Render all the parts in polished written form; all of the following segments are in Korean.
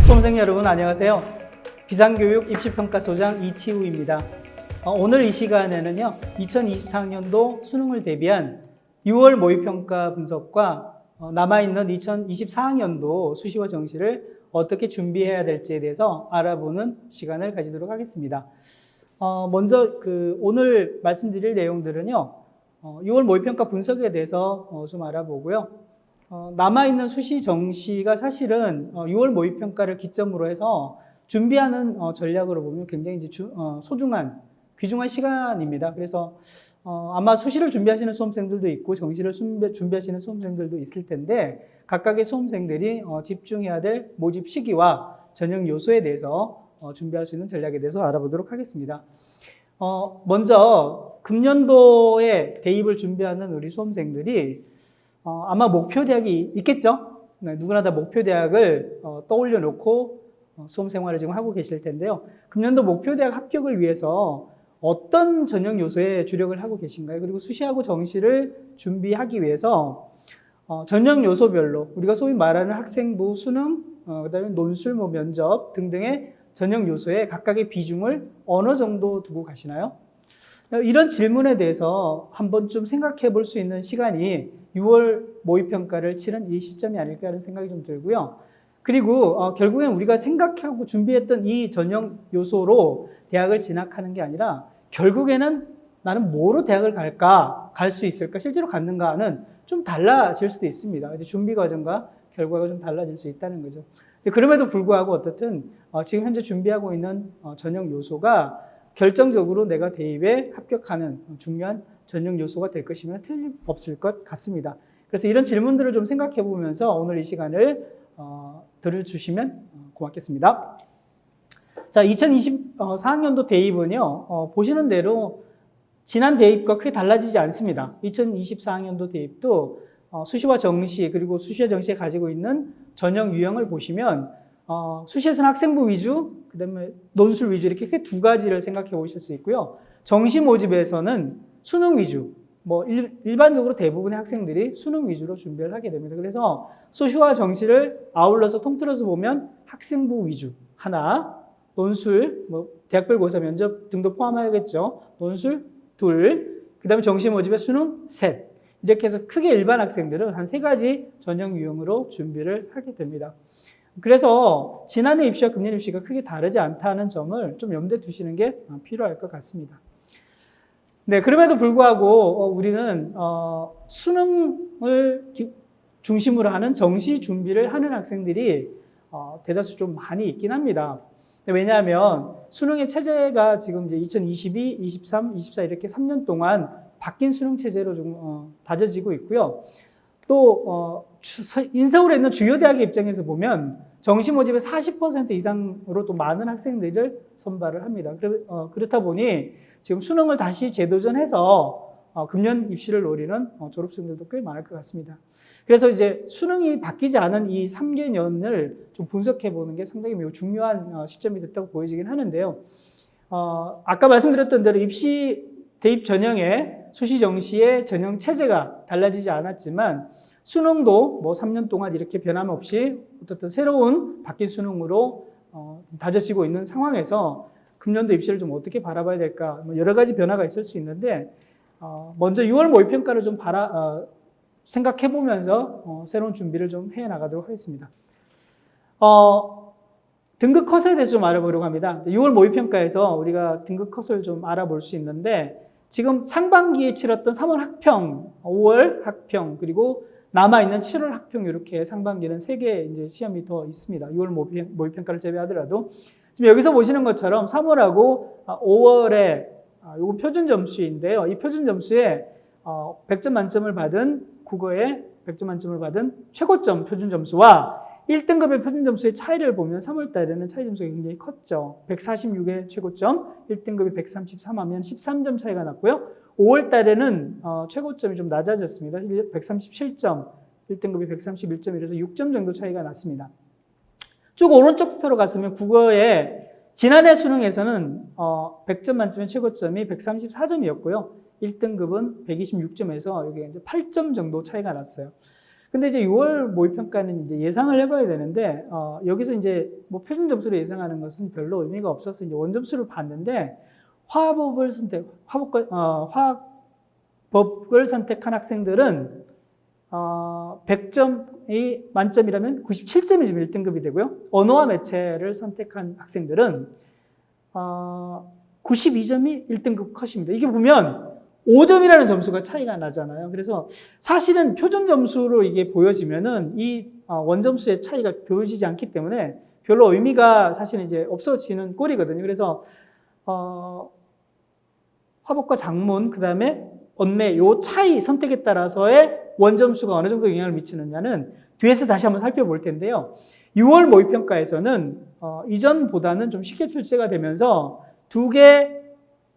수험생 여러분 안녕하세요. 비상교육 입시평가소장 이치우입니다. 오늘 이 시간에는요 2024학년도 수능을 대비한 6월 모의평가 분석과 남아있는 2024학년도 수시와 정시를 어떻게 준비해야 될지에 대해서 알아보는 시간을 가지도록 하겠습니다. 먼저 오늘 말씀드릴 내용들은요 6월 모의평가 분석에 대해서 좀 알아보고요. 남아있는 수시 정시가 사실은 6월 모의평가를 기점으로 해서 준비하는 전략으로 보면 굉장히 이제 소중한, 귀중한 시간입니다. 그래서 아마 수시를 준비하시는 수험생들도 있고 정시를 준비하시는 수험생들도 있을 텐데 각각의 수험생들이 집중해야 될 모집 시기와 전형 요소에 대해서 준비할 수 있는 전략에 대해서 알아보도록 하겠습니다. 먼저 금년도에 대입을 준비하는 우리 수험생들이 아마 목표 대학이 있겠죠? 네, 누구나 다 목표 대학을 떠올려 놓고 수험 생활을 지금 하고 계실 텐데요. 금년도 목표 대학 합격을 위해서 어떤 전형 요소에 주력을 하고 계신가요? 그리고 수시하고 정시를 준비하기 위해서 전형 요소별로 우리가 소위 말하는 학생부, 수능, 그다음에 논술, 면접 등등의 전형 요소에 각각의 비중을 어느 정도 두고 가시나요? 이런 질문에 대해서 한번 좀 생각해 볼 수 있는 시간이 6월 모의평가를 치른 이 시점이 아닐까 하는 생각이 좀 들고요. 그리고 결국엔 우리가 생각하고 준비했던 이 전형 요소로 대학을 진학하는 게 아니라 결국에는 나는 뭐로 대학을 갈까, 갈 수 있을까, 실제로 갔는가는 좀 달라질 수도 있습니다. 준비 과정과 결과가 좀 달라질 수 있다는 거죠. 그럼에도 불구하고 어떻든 지금 현재 준비하고 있는 전형 요소가 결정적으로 내가 대입에 합격하는 중요한 전형 요소가 될 것이면 틀림없을 것 같습니다. 그래서 이런 질문들을 좀 생각해 보면서 오늘 이 시간을 들어주시면 고맙겠습니다. 자, 2024학년도 대입은요, 보시는 대로 지난 대입과 크게 달라지지 않습니다. 2024학년도 대입도 수시와 정시 그리고 수시와 정시에 가지고 있는 전형 유형을 보시면 수시에서는 학생부 위주, 그 다음에 논술 위주 이렇게 크게 두 가지를 생각해 보실 수 있고요. 정시 모집에서는 수능 위주, 일반적으로 대부분의 학생들이 수능 위주로 준비를 하게 됩니다. 그래서 수시와 정시를 아울러서 통틀어서 보면 학생부 위주 하나, 논술, 대학별 고사 면접 등도 포함하겠죠. 논술 둘, 그 다음에 정시 모집에 수능 셋. 이렇게 해서 크게 일반 학생들은 한 세 가지 전형 유형으로 준비를 하게 됩니다. 그래서 지난해 입시와 금년 입시가 크게 다르지 않다는 점을 좀 염두에 두시는 게 필요할 것 같습니다. 네, 그럼에도 불구하고 우리는 수능을 중심으로 하는 정시 준비를 하는 학생들이 대다수 좀 많이 있긴 합니다. 왜냐하면 수능의 체제가 지금 이제 2022, 23, 24 이렇게 3년 동안 바뀐 수능 체제로 좀 다져지고 있고요. 또 인서울에 있는 주요 대학의 입장에서 보면 정시 모집의 40% 이상으로 또 많은 학생들을 선발을 합니다. 그렇다 보니 지금 수능을 다시 재도전해서 금년 입시를 노리는 졸업생들도 꽤 많을 것 같습니다. 그래서 이제 수능이 바뀌지 않은 이 3개년을 좀 분석해 보는 게 상당히 매우 중요한 시점이 됐다고 보여지긴 하는데요. 아까 말씀드렸던 대로 입시 대입 전형의 수시 정시의 전형 체제가 달라지지 않았지만 수능도 3년 동안 이렇게 변함없이 어떻든 새로운 바뀐 수능으로 다져지고 있는 상황에서 금년도 입시를 좀 어떻게 바라봐야 될까 여러 가지 변화가 있을 수 있는데 먼저 6월 모의평가를 좀 생각해 보면서 새로운 준비를 좀 해 나가도록 하겠습니다. 등급 컷에 대해서 좀 알아보려고 합니다. 6월 모의평가에서 우리가 등급 컷을 좀 알아볼 수 있는데 지금 상반기에 치렀던 3월 학평, 5월 학평, 그리고 남아있는 7월 학평 이렇게 상반기는 3개 이제 시험이 더 있습니다. 6월 모의평가를 제외하더라도 지금 여기서 보시는 것처럼 3월하고 5월에 이거 표준 점수인데요. 이 표준 점수에 100점 만점을 받은 국어에 100점 만점을 받은 최고점 표준 점수와 1등급의 표준 점수의 차이를 보면 3월 달에는 차이 점수가 굉장히 컸죠. 146의 최고점, 1등급이 133 하면 13점 차이가 났고요. 5월 달에는 최고점이 좀 낮아졌습니다. 137점, 1등급이 131점 이래서 6점 정도 차이가 났습니다. 쭉 오른쪽 표로 갔으면 국어에 지난해 수능에서는 100점 만점의 최고점이 134점이었고요. 1등급은 126점에서 여기 이제 8점 정도 차이가 났어요. 근데 이제 6월 모의평가는 이제 예상을 해봐야 되는데, 여기서 이제 뭐 표준 점수를 예상하는 것은 별로 의미가 없어서 이제 원점수를 봤는데, 화학법을 선택한 학생들은, 100점이 만점이라면 97점이 좀 1등급이 되고요. 언어와 매체를 선택한 학생들은, 92점이 1등급 컷입니다. 이게 보면 5점이라는 점수가 차이가 나잖아요. 그래서 사실은 표준 점수로 이게 보여지면은 이 원점수의 차이가 보여지지 않기 때문에 별로 의미가 사실은 이제 없어지는 꼴이거든요. 그래서 화법과 작문, 그 다음에 언매 요 차이 선택에 따라서의 원점수가 어느 정도 영향을 미치느냐는 뒤에서 다시 한번 살펴볼 텐데요. 6월 모의평가에서는 이전보다는 좀 쉽게 출제가 되면서 2개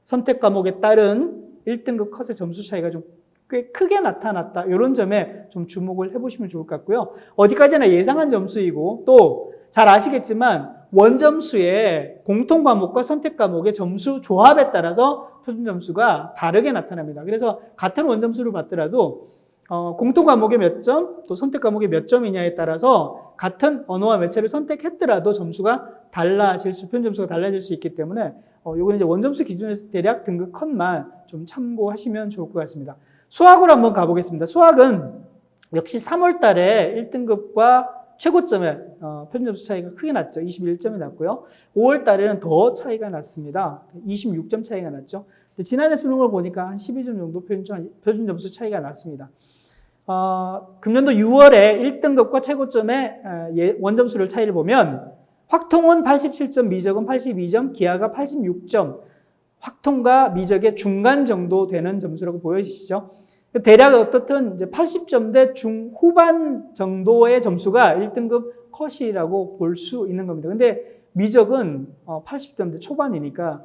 선택 과목에 따른 1등급 컷의 점수 차이가 좀 꽤 크게 나타났다. 이런 점에 좀 주목을 해보시면 좋을 것 같고요. 어디까지나 예상한 점수이고 또 잘 아시겠지만 원점수의 공통 과목과 선택 과목의 점수 조합에 따라서 표준 점수가 다르게 나타납니다. 그래서 같은 원점수를 받더라도 공통 과목의 몇 점, 또 선택 과목의 몇 점이냐에 따라서 같은 언어와 매체를 선택했더라도 점수가 표준 점수가 달라질 수 있기 때문에 요거는 이제 원점수 기준에서 대략 등급 컷만 좀 참고하시면 좋을 것 같습니다. 수학으로 한번 가보겠습니다. 수학은 역시 3월 달에 1등급과 최고점의 표준 점수 차이가 크게 났죠. 21점이 났고요. 5월 달에는 더 차이가 났습니다. 26점 차이가 났죠. 지난해 수능을 보니까 한 12점 정도 표준 점수 차이가 났습니다. 금년도 6월에 1등급과 최고점의 원점수를 차이를 보면 확통은 87점, 미적은 82점, 기하가 86점, 확통과 미적의 중간 정도 되는 점수라고 보여지시죠? 대략 어떻든 이제 80점대 중후반 정도의 점수가 1등급 컷이라고 볼 수 있는 겁니다. 근데 미적은 80점대 초반이니까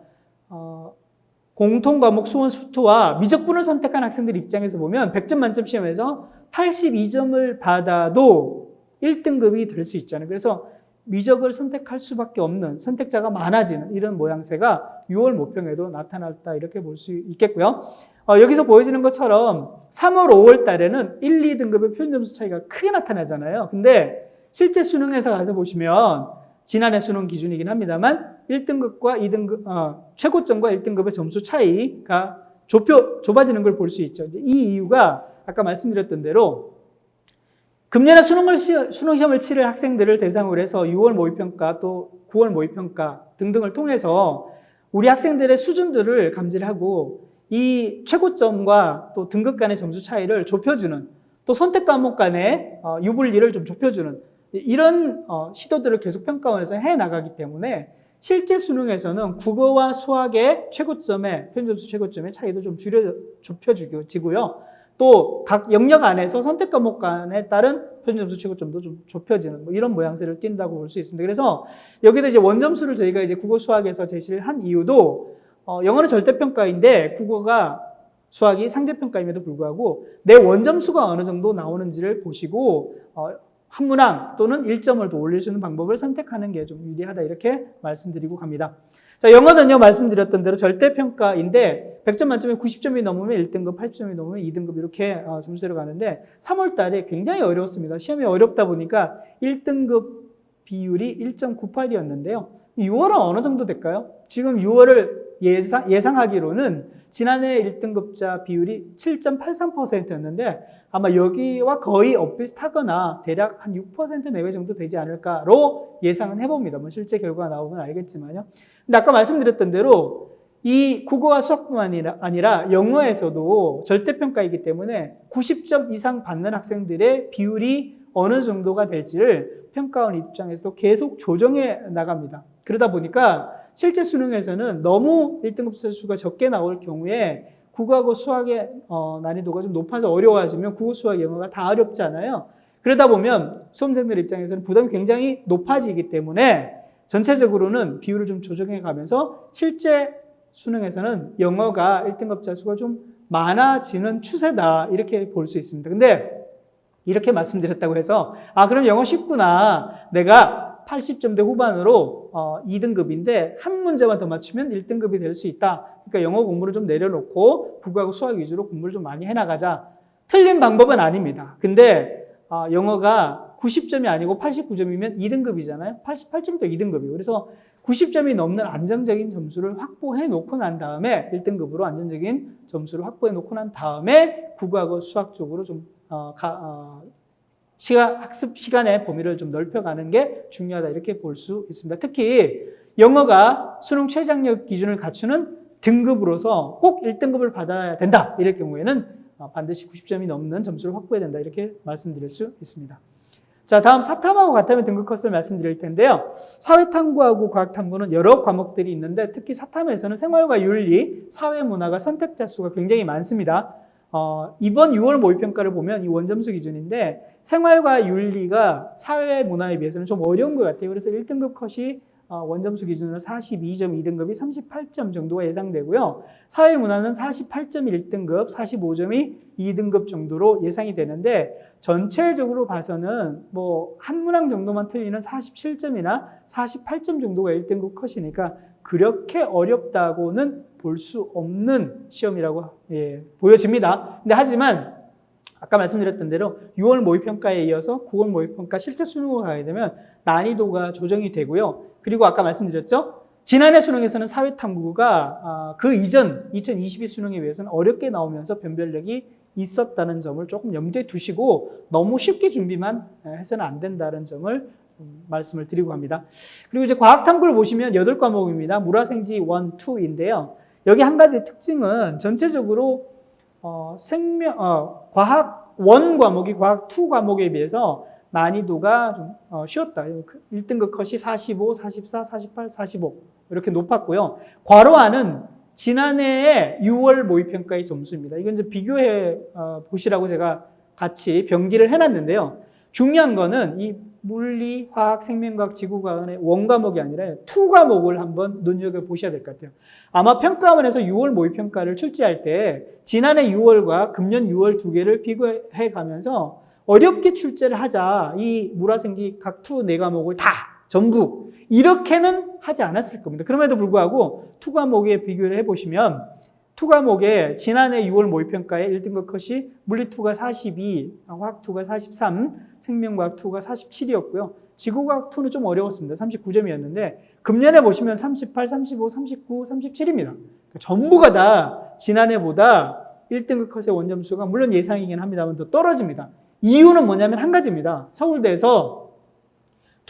공통 과목 수원 수투와 미적분을 선택한 학생들 입장에서 보면 100점 만점 시험에서 82점을 받아도 1등급이 될 수 있잖아요. 그래서 미적을 선택할 수밖에 없는 선택자가 많아지는 이런 모양새가 6월 모평에도 나타났다 이렇게 볼 수 있겠고요. 여기서 보여지는 것처럼 3월, 5월 달에는 1, 2등급의 표준 점수 차이가 크게 나타나잖아요. 근데 실제 수능에서 가서 보시면 지난해 수능 기준이긴 합니다만 1등급과 2등급, 최고점과 1등급의 점수 차이가 좁아지는 걸 볼 수 있죠. 이 이유가 아까 말씀드렸던 대로 금년에 수능 시험을 치를 학생들을 대상으로 해서 6월 모의평가 또 9월 모의평가 등등을 통해서 우리 학생들의 수준들을 감지를 하고 이 최고점과 또 등급 간의 점수 차이를 좁혀주는 또 선택 과목 간의 유불리를 좀 좁혀주는 이런 시도들을 계속 평가원에서 해나가기 때문에 실제 수능에서는 국어와 수학의 최고점의 표준점수 최고점의 차이도 좀 좁혀지고요. 또 각 영역 안에서 선택 과목 간에 따른 표준점수 최고점도 좀 좁혀지는 이런 모양새를 띈다고 볼 수 있습니다. 그래서 여기도 이제 원점수를 저희가 이제 국어 수학에서 제시를 한 이유도 영어는 절대평가인데 국어가 수학이 상대평가임에도 불구하고 내 원점수가 어느 정도 나오는지를 보시고 한 문항 또는 1점을 더 올릴 수 있는 방법을 선택하는 게 좀 유리하다 이렇게 말씀드리고 갑니다. 자, 영어는요 말씀드렸던 대로 절대평가인데 100점 만점에 90점이 넘으면 1등급, 80점이 넘으면 2등급 이렇게 점수로 가는데 3월 달에 굉장히 어려웠습니다. 시험이 어렵다 보니까 1등급 비율이 1.98이었는데요. 6월은 어느 정도 될까요? 지금 6월을 예상하기로는 지난해 1등급자 비율이 7.83%였는데 아마 여기와 거의 엇비슷하거나 대략 한 6% 내외 정도 되지 않을까로 예상은 해봅니다. 뭐 실제 결과가 나오면 알겠지만요. 근데 아까 말씀드렸던 대로 이 국어와 수학뿐만 아니라 영어에서도 절대평가이기 때문에 90점 이상 받는 학생들의 비율이 어느 정도가 될지를 평가원 입장에서도 계속 조정해 나갑니다. 그러다 보니까 실제 수능에서는 너무 1등급 수가 적게 나올 경우에 국어하고 수학의 난이도가 좀 높아서 어려워지면 국어, 수학, 영어가 다 어렵잖아요. 그러다 보면 수험생들 입장에서는 부담이 굉장히 높아지기 때문에 전체적으로는 비율을 좀 조정해 가면서 실제 수능에서는 영어가 1등급자 수가 좀 많아지는 추세다 이렇게 볼 수 있습니다. 근데 이렇게 말씀드렸다고 해서 그럼 영어 쉽구나. 내가 80점대 후반으로 2등급인데 한 문제만 더 맞추면 1등급이 될 수 있다. 그러니까 영어 공부를 좀 내려놓고 국어하고 수학 위주로 공부를 좀 많이 해나가자. 틀린 방법은 아닙니다. 근데 영어가 90점이 아니고 89점이면 2등급이잖아요. 88점도 2등급이고. 그래서 90점이 넘는 안정적인 점수를 확보해 놓고 난 다음에 1등급으로 안정적인 점수를 확보해 놓고 난 다음에 국어하고 수학 쪽으로 좀 학습 시간의 범위를 좀 넓혀가는 게 중요하다 이렇게 볼 수 있습니다. 특히 영어가 수능 최장력 기준을 갖추는 등급으로서 꼭 1등급을 받아야 된다 이럴 경우에는 반드시 90점이 넘는 점수를 확보해야 된다 이렇게 말씀드릴 수 있습니다. 자, 다음 사탐하고 같다면 등급 컷을 말씀드릴 텐데요. 사회탐구하고 과학탐구는 여러 과목들이 있는데 특히 사탐에서는 생활과 윤리, 사회문화가 선택자 수가 굉장히 많습니다. 이번 6월 모의평가를 보면 이 원점수 기준인데 생활과 윤리가 사회문화에 비해서는 좀 어려운 것 같아요. 그래서 1등급 컷이 원점수 기준으로 42점, 2등급이 38점 정도가 예상되고요. 사회문화는 48점이 1등급, 45점이 2등급 정도로 예상이 되는데 전체적으로 봐서는 뭐 한 문항 정도만 틀리는 47점이나 48점 정도가 1등급 컷이니까 그렇게 어렵다고는 볼 수 없는 시험이라고 보여집니다. 근데 하지만 아까 말씀드렸던 대로 6월 모의평가에 이어서 9월 모의평가 실제 수능으로 가게 되면 난이도가 조정이 되고요. 그리고 아까 말씀드렸죠. 지난해 수능에서는 사회탐구가 그 이전 2022 수능에 비해서는 어렵게 나오면서 변별력이 있었다는 점을 조금 염두에 두시고 너무 쉽게 준비만 해서는 안 된다는 점을 말씀을 드리고 합니다. 그리고 이제 과학탐구를 보시면 8과목입니다. 물화생지 1, 2인데요. 여기 한 가지 특징은 전체적으로 과학 1 과목이 과학 2 과목에 비해서 난이도가 좀 쉬웠다. 1등급 컷이 45, 44, 48, 45 이렇게 높았고요. 괄호안은 지난해의 6월 모의평가의 점수입니다. 이건 이제 비교해 보시라고 제가 같이 병기를 해놨는데요. 중요한 거는 이 물리, 화학, 생명과학, 지구과학의 원과목이 아니라 2 과목을 한번 눈여겨보셔야 될 것 같아요. 아마 평가원에서 6월 모의평가를 출제할 때 지난해 6월과 금년 6월 두 개를 비교해 가면서 어렵게 출제를 하자. 이 물화생지 각 2, 4과목을 다 전부 이렇게는 하지 않았을 겁니다. 그럼에도 불구하고 2 과목에 비교를 해보시면 2 과목에 지난해 6월 모의평가에 1등급 컷이 물리 2가 42, 화학 2가 43, 생명과학 2가 47이었고요. 지구과학 2는 좀 어려웠습니다. 39점이었는데 금년에 보시면 38, 35, 39, 37입니다. 전부가 다 지난해보다 1등급 컷의 원점수가 물론 예상이긴 합니다만 더 떨어집니다. 이유는 뭐냐면 한 가지입니다. 서울대에서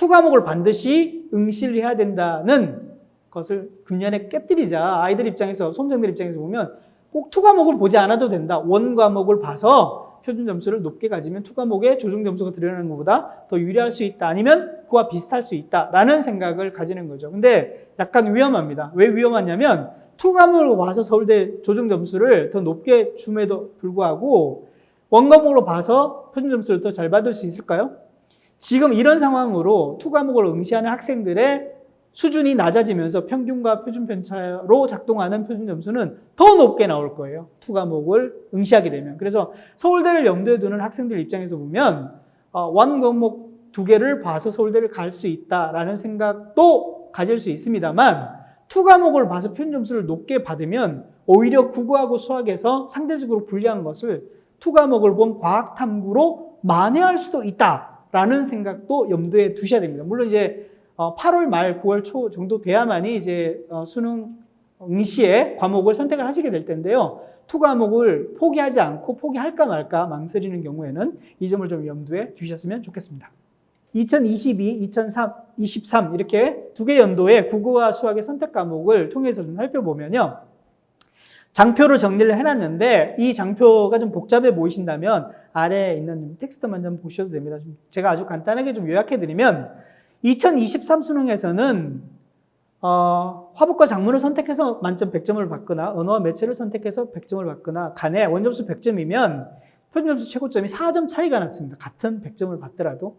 2 과목을 반드시 응시를 해야 된다는 것을 금년에 깨뜨리자. 아이들 입장에서, 수험생들 입장에서 보면 꼭 2 과목을 보지 않아도 된다. 1 과목을 봐서 표준 점수를 높게 가지면 2 과목에 조정 점수가 들어가는 것보다 더 유리할 수 있다. 아니면 그와 비슷할 수 있다라는 생각을 가지는 거죠. 근데 약간 위험합니다. 왜 위험하냐면 2 과목을 봐서 서울대 조정 점수를 더 높게 줌에도 불구하고 1 과목으로 봐서 표준 점수를 더 잘 받을 수 있을까요? 지금 이런 상황으로 2 과목을 응시하는 학생들의 수준이 낮아지면서 평균과 표준 편차로 작동하는 표준 점수는 더 높게 나올 거예요. 2 과목을 응시하게 되면. 그래서 서울대를 염두에 두는 학생들 입장에서 보면 1 과목 2개를 봐서 서울대를 갈 수 있다라는 생각도 가질 수 있습니다만 2 과목을 봐서 표준 점수를 높게 받으면 오히려 국어하고 수학에서 상대적으로 불리한 것을 2 과목을 본 과학탐구로 만회할 수도 있다라는 생각도 염두에 두셔야 됩니다. 물론 이제 8월 말 9월 초 정도 돼야만이 이제 수능 응시의 과목을 선택을 하시게 될 텐데요. 2 과목을 포기하지 않고 포기할까 말까 망설이는 경우에는 이 점을 좀 염두에 두셨으면 좋겠습니다. 2022, 2023 이렇게 2개 연도의 국어와 수학의 선택 과목을 통해서 좀 살펴보면요. 장표로 정리를 해놨는데 이 장표가 좀 복잡해 보이신다면 아래에 있는 텍스트만 좀 보셔도 됩니다. 제가 아주 간단하게 좀 요약해드리면 2023 수능에서는 화법과 작문을 선택해서 만점 100점을 받거나 언어와 매체를 선택해서 100점을 받거나 간에 원점수 100점이면 표준점수 최고점이 4점 차이가 났습니다. 같은 100점을 받더라도.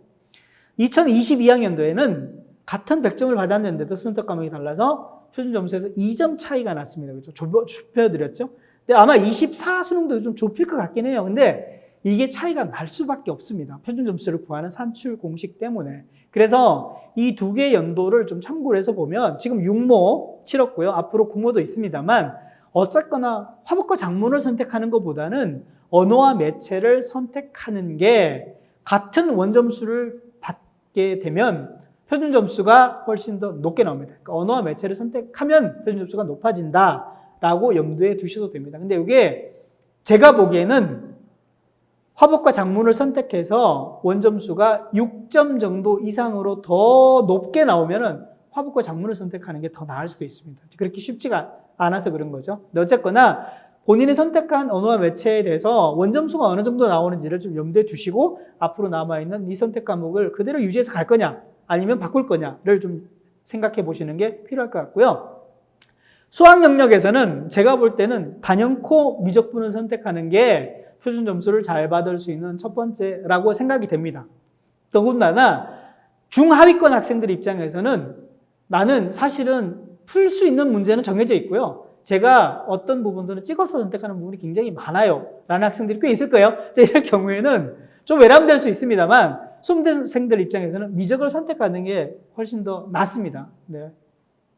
2022학년도에는 같은 100점을 받았는데도 선택 과목이 달라서 표준점수에서 2점 차이가 났습니다. 그렇죠? 좁혀드렸죠? 근데 아마 24 수능도 좀 좁힐 것 같긴 해요. 근데 이게 차이가 날 수밖에 없습니다. 표준점수를 구하는 산출 공식 때문에. 그래서 이 2개 연도를 좀 참고를 해서 보면 지금 6모 치렀고요. 앞으로 9모도 있습니다만 어쨌거나 화법과 작문을 선택하는 것보다는 언어와 매체를 선택하는 게 같은 원점수를 받게 되면 표준 점수가 훨씬 더 높게 나옵니다. 그러니까 언어와 매체를 선택하면 표준 점수가 높아진다라고 염두에 두셔도 됩니다. 근데 이게 제가 보기에는 화법과 작문을 선택해서 원점수가 6점 정도 이상으로 더 높게 나오면은 화법과 작문을 선택하는 게 더 나을 수도 있습니다. 그렇게 쉽지가 않아서 그런 거죠. 근데 어쨌거나 본인이 선택한 언어와 매체에 대해서 원점수가 어느 정도 나오는지를 좀 염두에 두시고 앞으로 남아있는 이 선택 과목을 그대로 유지해서 갈 거냐 아니면 바꿀 거냐를 좀 생각해 보시는 게 필요할 것 같고요. 수학 영역에서는 제가 볼 때는 단연코 미적분을 선택하는 게 표준 점수를 잘 받을 수 있는 첫 번째라고 생각이 됩니다. 더군다나 중하위권 학생들 입장에서는 나는 사실은 풀 수 있는 문제는 정해져 있고요. 제가 어떤 부분들은 찍어서 선택하는 부분이 굉장히 많아요 라는 학생들이 꽤 있을 거예요. 이럴 경우에는 좀 외람될 수 있습니다만 수험생들 입장에서는 미적을 선택하는 게 훨씬 더 낫습니다. 네.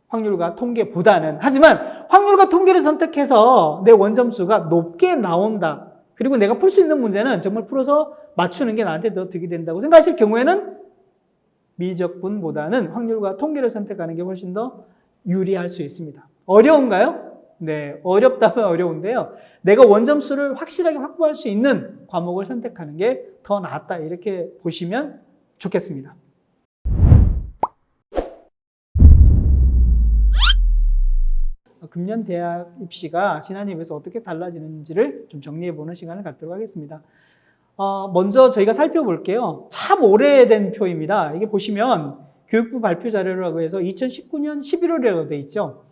확률과 통계보다는. 하지만 확률과 통계를 선택해서 내 원점수가 높게 나온다. 그리고 내가 풀 수 있는 문제는 정말 풀어서 맞추는 게 나한테 더 득이 된다고 생각하실 경우에는 미적분보다는 확률과 통계를 선택하는 게 훨씬 더 유리할 수 있습니다. 어려운가요? 네, 어렵다면 어려운데요. 내가 원점수를 확실하게 확보할 수 있는 과목을 선택하는 게 더 낫다. 이렇게 보시면 좋겠습니다. 금년 대학 입시가 지난해에 비해서 어떻게 달라지는지를 좀 정리해보는 시간을 갖도록 하겠습니다. 먼저 저희가 살펴볼게요. 참 오래된 표입니다. 이게 보시면 교육부 발표 자료라고 해서 2019년 11월이라고 되어 있죠.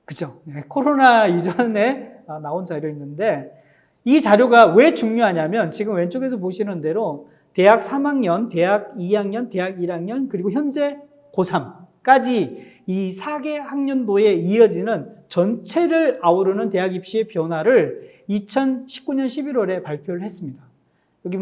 그죠? 네, 코로나 이전에 나온 자료였는데 이 자료가 왜 중요하냐면 지금 왼쪽에서 보시는 대로 대학 3학년, 대학 2학년, 대학 1학년 그리고 현재 고3까지 이 4개 학년도에 이어지는 전체를 아우르는 대학 입시의 변화를 2019년 11월에 발표를 했습니다. 여기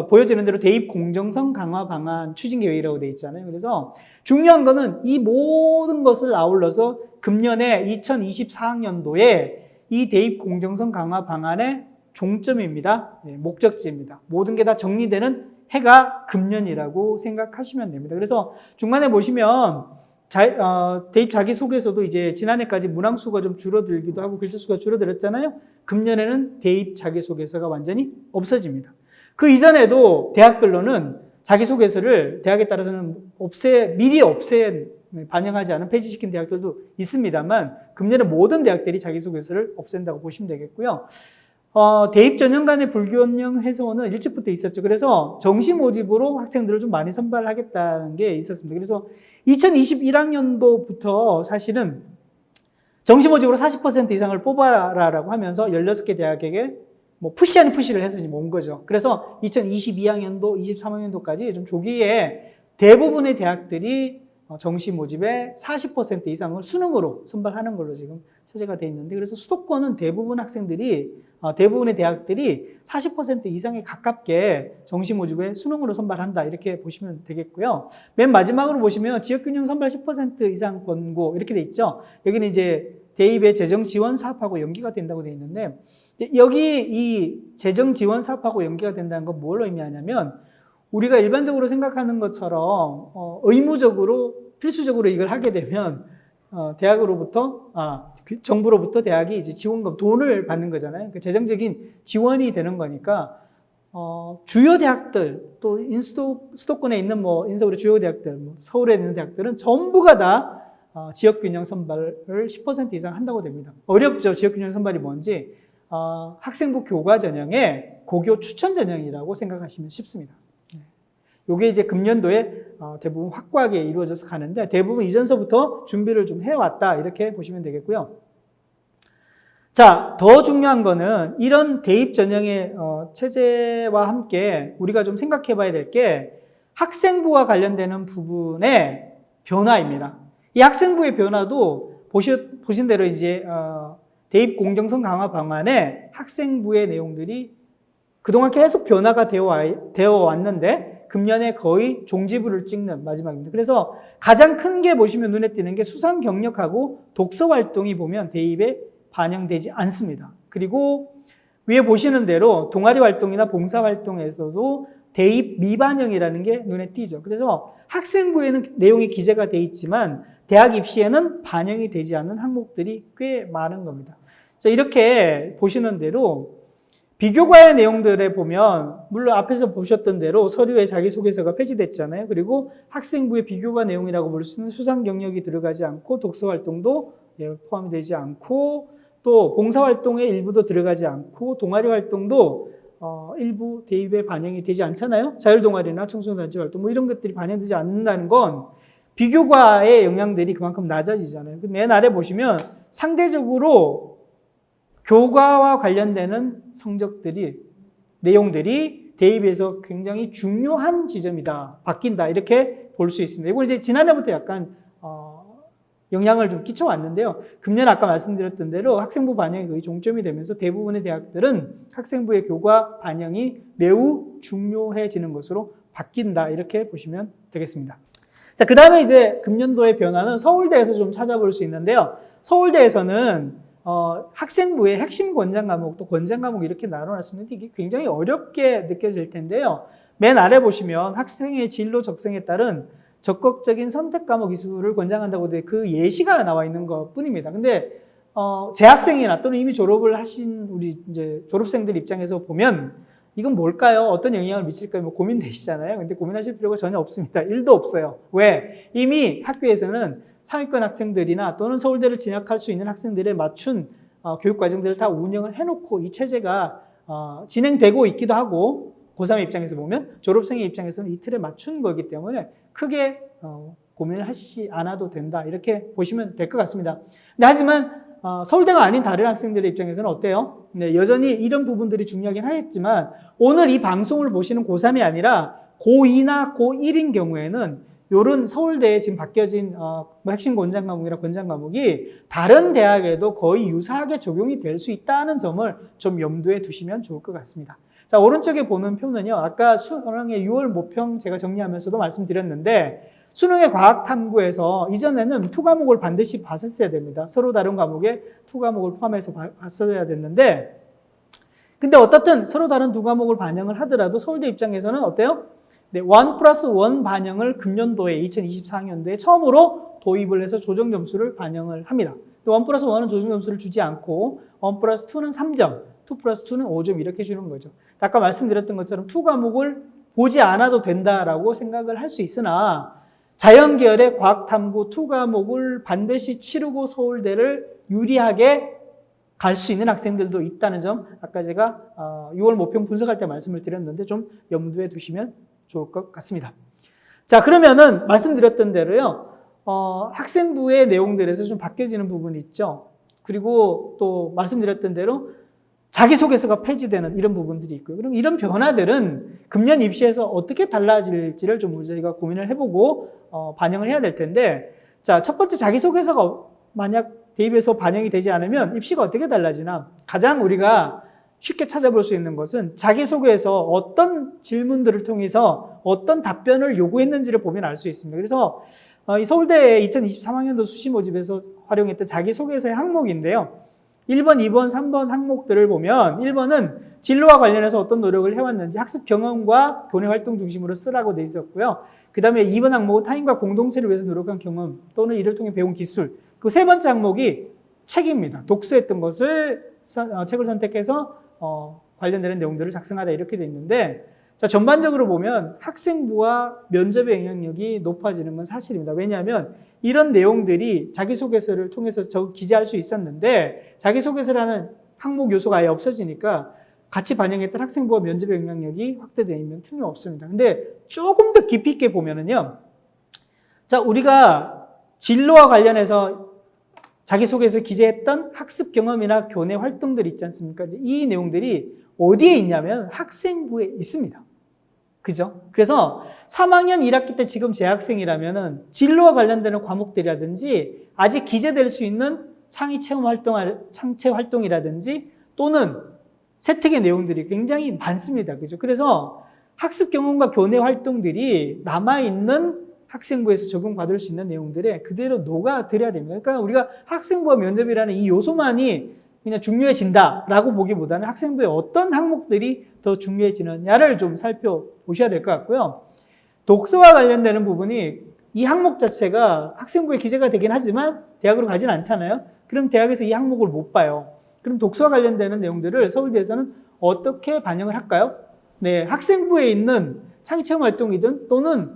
보여지는 대로 대입 공정성 강화 방안 추진 계획이라고 되어 있잖아요. 그래서 중요한 거는 이 모든 것을 아울러서 금년에 2024학년도에 이 대입 공정성 강화 방안의 종점입니다. 네, 목적지입니다. 모든 게 다 정리되는 해가 금년이라고 생각하시면 됩니다. 그래서 중간에 보시면 대입 자기소개서도 이제 지난해까지 문항수가 좀 줄어들기도 하고 글자수가 줄어들었잖아요. 금년에는 대입 자기소개서가 완전히 없어집니다. 그 이전에도 대학별로는 자기소개서를 대학에 따라서는 미리 반영하지 않은 폐지시킨 대학들도 있습니다만 금년에 모든 대학들이 자기소개서를 없앤다고 보시면 되겠고요. 대입 전형 간의 불균형 해소는 일찍부터 있었죠. 그래서 정시 모집으로 학생들을 좀 많이 선발하겠다는 게 있었습니다. 그래서 2021학년도부터 사실은 정시 모집으로 40% 이상을 뽑아라라고 하면서 16개 대학에게 푸시 아닌 푸시를 해서 온 거죠. 그래서 2022학년도, 23학년도까지 좀 조기에 대부분의 대학들이 정시 모집의 40% 이상을 수능으로 선발하는 걸로 지금 처제가 돼 있는데 그래서 수도권은 대부분의 대학들이 40% 이상에 가깝게 정시 모집에 수능으로 선발한다 이렇게 보시면 되겠고요. 맨 마지막으로 보시면 지역균형 선발 10% 이상 권고 이렇게 돼 있죠. 여기는 이제 대입의 재정 지원 사업하고 연기가 된다고 돼 있는데 여기 이 재정 지원 사업하고 연기가 된다는 건 뭘 의미하냐면 우리가 일반적으로 생각하는 것처럼 의무적으로 필수적으로 이걸 하게 되면 정부로부터 대학이 이제 지원금 돈을 받는 거잖아요. 그러니까 재정적인 지원이 되는 거니까 주요 대학들 또 수도권에 있는 인서울의 주요 대학들, 서울에 있는 대학들은 전부가 다 지역균형 선발을 10% 이상 한다고 됩니다. 어렵죠. 지역균형 선발이 뭔지. 학생부 교과 전형의 고교 추천 전형이라고 생각하시면 쉽습니다. 이게 이제 금년도에 대부분 확고하게 이루어져서 가는데 대부분 이전서부터 준비를 좀 해왔다 이렇게 보시면 되겠고요. 자, 더 중요한 거는 이런 대입 전형의 체제와 함께 우리가 좀 생각해 봐야 될 게 학생부와 관련되는 부분의 변화입니다. 이 학생부의 변화도 보신 대로 이제 대입 공정성 강화 방안에 학생부의 내용들이 그동안 계속 변화가 되어 왔는데 금년에 거의 종지부를 찍는 마지막입니다. 그래서 가장 큰 게 보시면 눈에 띄는 게 수상 경력하고 독서 활동이 보면 대입에 반영되지 않습니다. 그리고 위에 보시는 대로 동아리 활동이나 봉사 활동에서도 대입 미반영이라는 게 눈에 띄죠. 그래서 학생부에는 내용이 기재가 돼 있지만 대학 입시에는 반영이 되지 않는 항목들이 꽤 많은 겁니다. 자, 이렇게 보시는 대로 비교과의 내용들에 보면 물론 앞에서 보셨던 대로 서류에 자기소개서가 폐지됐잖아요. 그리고 학생부의 비교과 내용이라고 볼 수 있는 수상 경력이 들어가지 않고 독서활동도 포함이 되지 않고 또 봉사활동의 일부도 들어가지 않고 동아리 활동도 일부 대입에 반영이 되지 않잖아요. 자율동아리나 청소년단체 활동 뭐 이런 것들이 반영되지 않는다는 건 비교과의 영향들이 그만큼 낮아지잖아요. 맨 아래 보시면 상대적으로 교과와 관련되는 성적들이 내용들이 대입에서 굉장히 중요한 지점이다. 바뀐다. 이렇게 볼 수 있습니다. 이건 이제 지난해부터 약간 영향을 좀 끼쳐왔는데요. 금년 아까 말씀드렸던 대로 학생부 반영이 거의 종점이 되면서 대부분의 대학들은 학생부의 교과 반영이 매우 중요해지는 것으로 바뀐다. 이렇게 보시면 되겠습니다. 자, 그 다음에 이제 금년도의 변화는 서울대에서 좀 찾아볼 수 있는데요. 서울대에서는 학생부의 핵심 권장 과목 또 권장 과목 이렇게 나눠놨습니다. 이게 굉장히 어렵게 느껴질 텐데요. 맨 아래 보시면 학생의 진로 적성에 따른 적극적인 선택 과목 이수를 권장한다고 그 예시가 나와 있는 것 뿐입니다. 근데 재학생이나 또는 이미 졸업을 하신 우리 이제 졸업생들 입장에서 보면 이건 뭘까요? 어떤 영향을 미칠까요? 뭐 고민되시잖아요. 근데 고민하실 필요가 전혀 없습니다. 1도 없어요. 왜? 이미 학교에서는 상위권 학생들이나 또는 서울대를 진학할 수 있는 학생들에 맞춘 교육과정들을 다 운영을 해놓고 이 체제가 진행되고 있기도 하고 고3의 입장에서 보면 졸업생의 입장에서는 이 틀에 맞춘 거기 때문에 크게 고민을 하시지 않아도 된다. 이렇게 보시면 될 것 같습니다. 근데 하지만 서울대가 아닌 다른 학생들의 입장에서는 어때요? 네, 여전히 이런 부분들이 중요하긴 하겠지만 오늘 이 방송을 보시는 고3이 아니라 고2나 고1인 경우에는 이런 서울대에 지금 바뀌어진 핵심 권장 과목이나 권장 과목이 다른 대학에도 거의 유사하게 적용이 될 수 있다는 점을 좀 염두에 두시면 좋을 것 같습니다. 자, 오른쪽에 보는 표는요. 아까 수능의 6월 모평 제가 정리하면서도 말씀드렸는데 수능의 과학탐구에서 이전에는 투 과목을 반드시 봤었어야 됩니다. 서로 다른 과목에 투 과목을 포함해서 봤어야 됐는데 근데 어떻든 서로 다른 두 과목을 반영을 하더라도 서울대 입장에서는 어때요? 네, 1+1 반영을 금년도에 2024학년도에 처음으로 도입을 해서 조정 점수를 반영을 합니다. 1+1은 조정 점수를 주지 않고 1+2는 3점, 2+2는 5점 이렇게 주는 거죠. 아까 말씀드렸던 것처럼 투 과목을 보지 않아도 된다라고 생각을 할 수 있으나 자연계열의 과학탐구 투 과목을 반드시 치르고 서울대를 유리하게 갈 수 있는 학생들도 있다는 점 아까 제가 6월 모평 분석할 때 말씀을 드렸는데 좀 염두에 두시면 좋을 것 같습니다. 자, 그러면은 말씀드렸던 대로요. 학생부의 내용들에서 좀 바뀌어지는 부분이 있죠. 그리고 또 말씀드렸던 대로 자기소개서가 폐지되는 이런 부분들이 있고요. 그럼 이런 변화들은 금년 입시에서 어떻게 달라질지를 좀 저희가 고민을 해보고 반영을 해야 될 텐데 자, 첫 번째 자기소개서가 만약 대입에서 반영이 되지 않으면 입시가 어떻게 달라지나 가장 우리가 쉽게 찾아볼 수 있는 것은 자기소개에서 어떤 질문들을 통해서 어떤 답변을 요구했는지를 보면 알 수 있습니다. 그래서 이 서울대 2023학년도 수시 모집에서 활용했던 자기소개서의 항목인데요. 1번, 2번, 3번 항목들을 보면 1번은 진로와 관련해서 어떤 노력을 해왔는지 학습 경험과 교내 활동 중심으로 쓰라고 돼 있었고요. 그 다음에 2번 항목은 타인과 공동체를 위해서 노력한 경험 또는 이를 통해 배운 기술. 그 세 번째 항목이 책입니다. 독서했던 것을 책을 선택해서 관련되는 내용들을 작성하라 이렇게 돼 있는데 자, 전반적으로 보면 학생부와 면접의 영향력이 높아지는 건 사실입니다. 왜냐하면 이런 내용들이 자기소개서를 통해서 기재할 수 있었는데 자기소개서라는 항목 요소가 아예 없어지니까 같이 반영했던 학생부와 면접의 영향력이 확대되면 틀림없습니다. 근데 조금 더 깊이 있게 보면은요. 자, 우리가 진로와 관련해서 자기소개서 기재했던 학습 경험이나 교내 활동들 있지 않습니까? 이 내용들이 어디에 있냐면 학생부에 있습니다. 그죠? 그래서 3학년 1학기 때 지금 재학생이라면은 진로와 관련되는 과목들이라든지 아직 기재될 수 있는 창의 체험 활동, 창체 활동이라든지 또는 세특의 내용들이 굉장히 많습니다. 그죠? 그래서 학습 경험과 교내 활동들이 남아있는 학생부에서 적용받을 수 있는 내용들에 그대로 녹아들어야 됩니다. 그러니까 우리가 학생부와 면접이라는 이 요소만이 그냥 중요해진다라고 보기보다는 학생부의 어떤 항목들이 더 중요해지느냐를 좀 살펴보셔야 될 것 같고요. 독서와 관련되는 부분이 이 항목 자체가 학생부에 기재가 되긴 하지만 대학으로 가진 않잖아요. 그럼 대학에서 이 항목을 못 봐요. 그럼 독서와 관련되는 내용들을 서울대에서는 어떻게 반영을 할까요? 네, 학생부에 있는 창의체험 활동이든 또는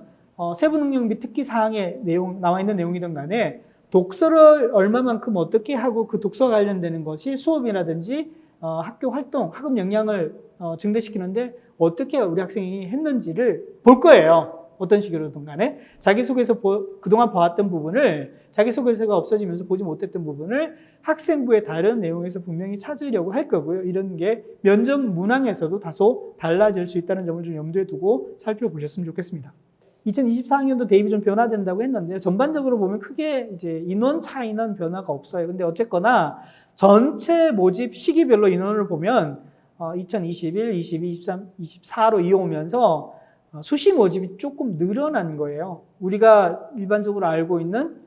세부 능력 및 특기 사항에 나와 있는 내용이든 간에 독서를 얼마만큼 어떻게 하고 그 독서와 관련되는 것이 수업이라든지 학교 활동, 학업 역량을 증대시키는데 어떻게 우리 학생이 했는지를 볼 거예요. 어떤 식으로든 간에 자기소개서 그동안 봐왔던 부분을 자기소개서가 없어지면서 보지 못했던 부분을 학생부의 다른 내용에서 분명히 찾으려고 할 거고요. 이런 게 면접 문항에서도 다소 달라질 수 있다는 점을 좀 염두에 두고 살펴보셨으면 좋겠습니다. 2024학년도 대입이 좀 변화된다고 했는데요. 전반적으로 보면 크게 이제 인원 차이는 변화가 없어요. 근데 어쨌거나 전체 모집 시기별로 인원을 보면 2021, 22, 23, 24로 이어오면서 수시 모집이 조금 늘어난 거예요. 우리가 일반적으로 알고 있는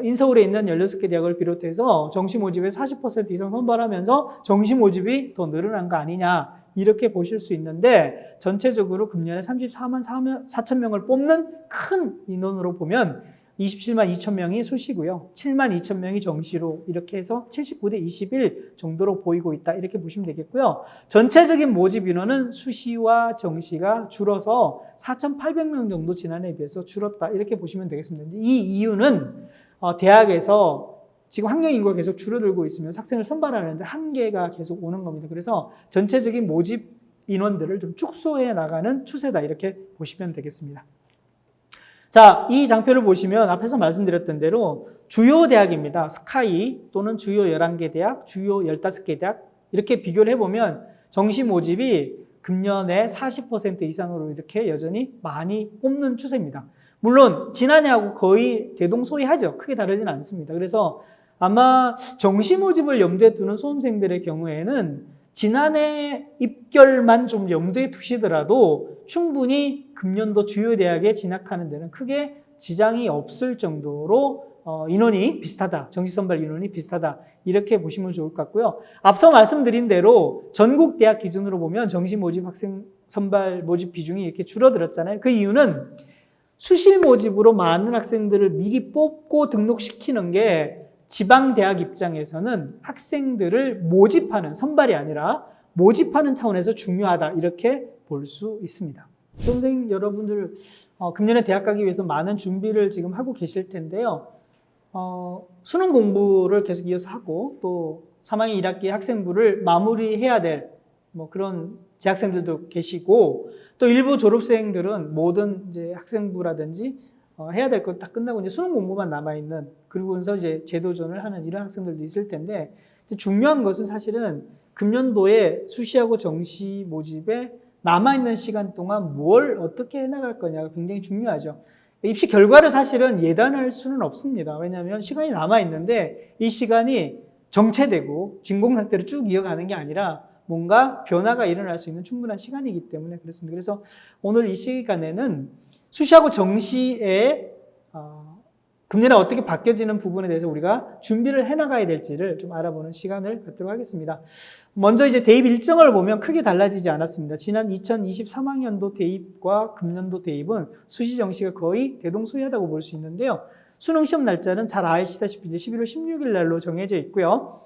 인서울에 있는 16개 대학을 비롯해서 정시 모집의 40% 이상 선발하면서 정시 모집이 더 늘어난 거 아니냐 이렇게 보실 수 있는데 전체적으로 금년에 34만 4천 명을 뽑는 큰 인원으로 보면 27만 2천 명이 수시고요. 7만 2천 명이 정시로 이렇게 해서 79대 21 정도로 보이고 있다. 이렇게 보시면 되겠고요. 전체적인 모집 인원은 수시와 정시가 줄어서 4,800명 정도 지난해에 비해서 줄었다. 이렇게 보시면 되겠습니다. 이 이유는 대학에서 지금 학령 인구가 계속 줄어들고 있으면서 학생을 선발하는데 한계가 계속 오는 겁니다. 그래서 전체적인 모집 인원들을 좀 축소해 나가는 추세다. 이렇게 보시면 되겠습니다. 자, 이 장표를 보시면 앞에서 말씀드렸던 대로 주요 대학입니다. 스카이 또는 주요 11개 대학, 주요 15개 대학 이렇게 비교를 해보면 정시 모집이 금년에 40% 이상으로 이렇게 여전히 많이 뽑는 추세입니다. 물론 지난해하고 거의 대동소이하죠. 크게 다르진 않습니다. 그래서 아마 정시 모집을 염두에 두는 수험생들의 경우에는 지난해 입결만 좀 염두에 두시더라도 충분히 금년도 주요 대학에 진학하는 데는 크게 지장이 없을 정도로 인원이 비슷하다. 정시 선발 인원이 비슷하다. 이렇게 보시면 좋을 것 같고요. 앞서 말씀드린 대로 전국 대학 기준으로 보면 정시 모집 학생 선발 모집 비중이 이렇게 줄어들었잖아요. 그 이유는 수시 모집으로 많은 학생들을 미리 뽑고 등록시키는 게 지방 대학 입장에서는 학생들을 모집하는 선발이 아니라 모집하는 차원에서 중요하다. 이렇게 볼 수 있습니다. 수험생 여러분들 금년에 대학 가기 위해서 많은 준비를 지금 하고 계실 텐데요. 수능 공부를 계속 이어서 하고 또 3학년 1학기 학생부를 마무리해야 될 그런 재학생들도 계시고 또 일부 졸업생들은 모든 이제 학생부라든지 해야 될 것 다 끝나고 이제 수능 공부만 남아있는 그러고서 이제 재도전을 하는 이런 학생들도 있을 텐데 중요한 것은 사실은 금년도에 수시하고 정시 모집에 남아있는 시간 동안 뭘 어떻게 해나갈 거냐가 굉장히 중요하죠. 입시 결과를 사실은 예단할 수는 없습니다. 왜냐하면 시간이 남아있는데 이 시간이 정체되고 진공 상태로 쭉 이어가는 게 아니라 뭔가 변화가 일어날 수 있는 충분한 시간이기 때문에 그렇습니다. 그래서 오늘 이 시간에는 수시하고 정시에 금년에 어떻게 바뀌어지는 부분에 대해서 우리가 준비를 해나가야 될지를 좀 알아보는 시간을 갖도록 하겠습니다. 먼저 이제 대입 일정을 보면 크게 달라지지 않았습니다. 지난 2023학년도 대입과 금년도 대입은 수시 정시가 거의 대동소이하다고 볼 수 있는데요. 수능 시험 날짜는 잘 아시다시피 이제 11월 16일 날로 정해져 있고요.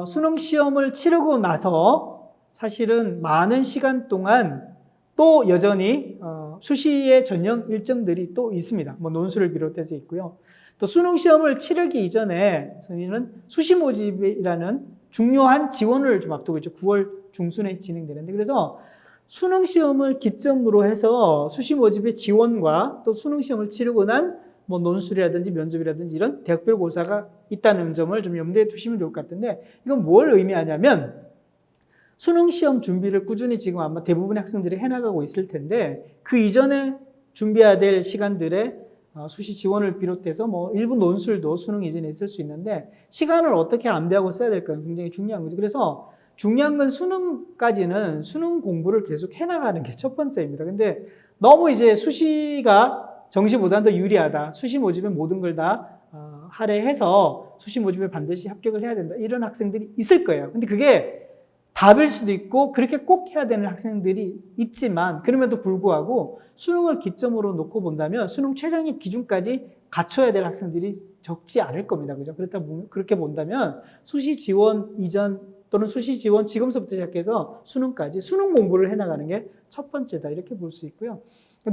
수능 시험을 치르고 나서 사실은 많은 시간 동안 또 여전히 수시의 전형 일정들이 또 있습니다. 논술을 비롯해서 있고요. 또 수능 시험을 치르기 이전에 저희는 수시 모집이라는 중요한 지원을 좀 앞두고 있죠. 9월 중순에 진행되는데 그래서 수능 시험을 기점으로 해서 수시 모집의 지원과 또 수능 시험을 치르고 난 논술이라든지 면접이라든지 이런 대학별 고사가 있다는 점을 좀 염두에 두시면 좋을 것 같은데 이건 뭘 의미하냐면 수능 시험 준비를 꾸준히 지금 아마 대부분의 학생들이 해나가고 있을 텐데 그 이전에 준비해야 될 시간들에 수시 지원을 비롯해서 일부 논술도 수능 이전에 있을 수 있는데 시간을 어떻게 안배하고 써야 될까 굉장히 중요한 거죠. 그래서 중요한 건 수능까지는 수능 공부를 계속 해나가는 게 첫 번째입니다. 근데 너무 이제 수시가 정시보다는 더 유리하다. 수시 모집에 모든 걸 다 할애해서 수시 모집에 반드시 합격을 해야 된다. 이런 학생들이 있을 거예요. 근데 그게 답일 수도 있고 그렇게 꼭 해야 되는 학생들이 있지만 그럼에도 불구하고 수능을 기점으로 놓고 본다면 수능 최저학력 기준까지 갖춰야 될 학생들이 적지 않을 겁니다. 그죠? 그렇게 본다면 수시 지원 이전 또는 수시 지원 지금서부터 시작해서 수능까지 수능 공부를 해나가는 게 첫 번째다. 이렇게 볼 수 있고요.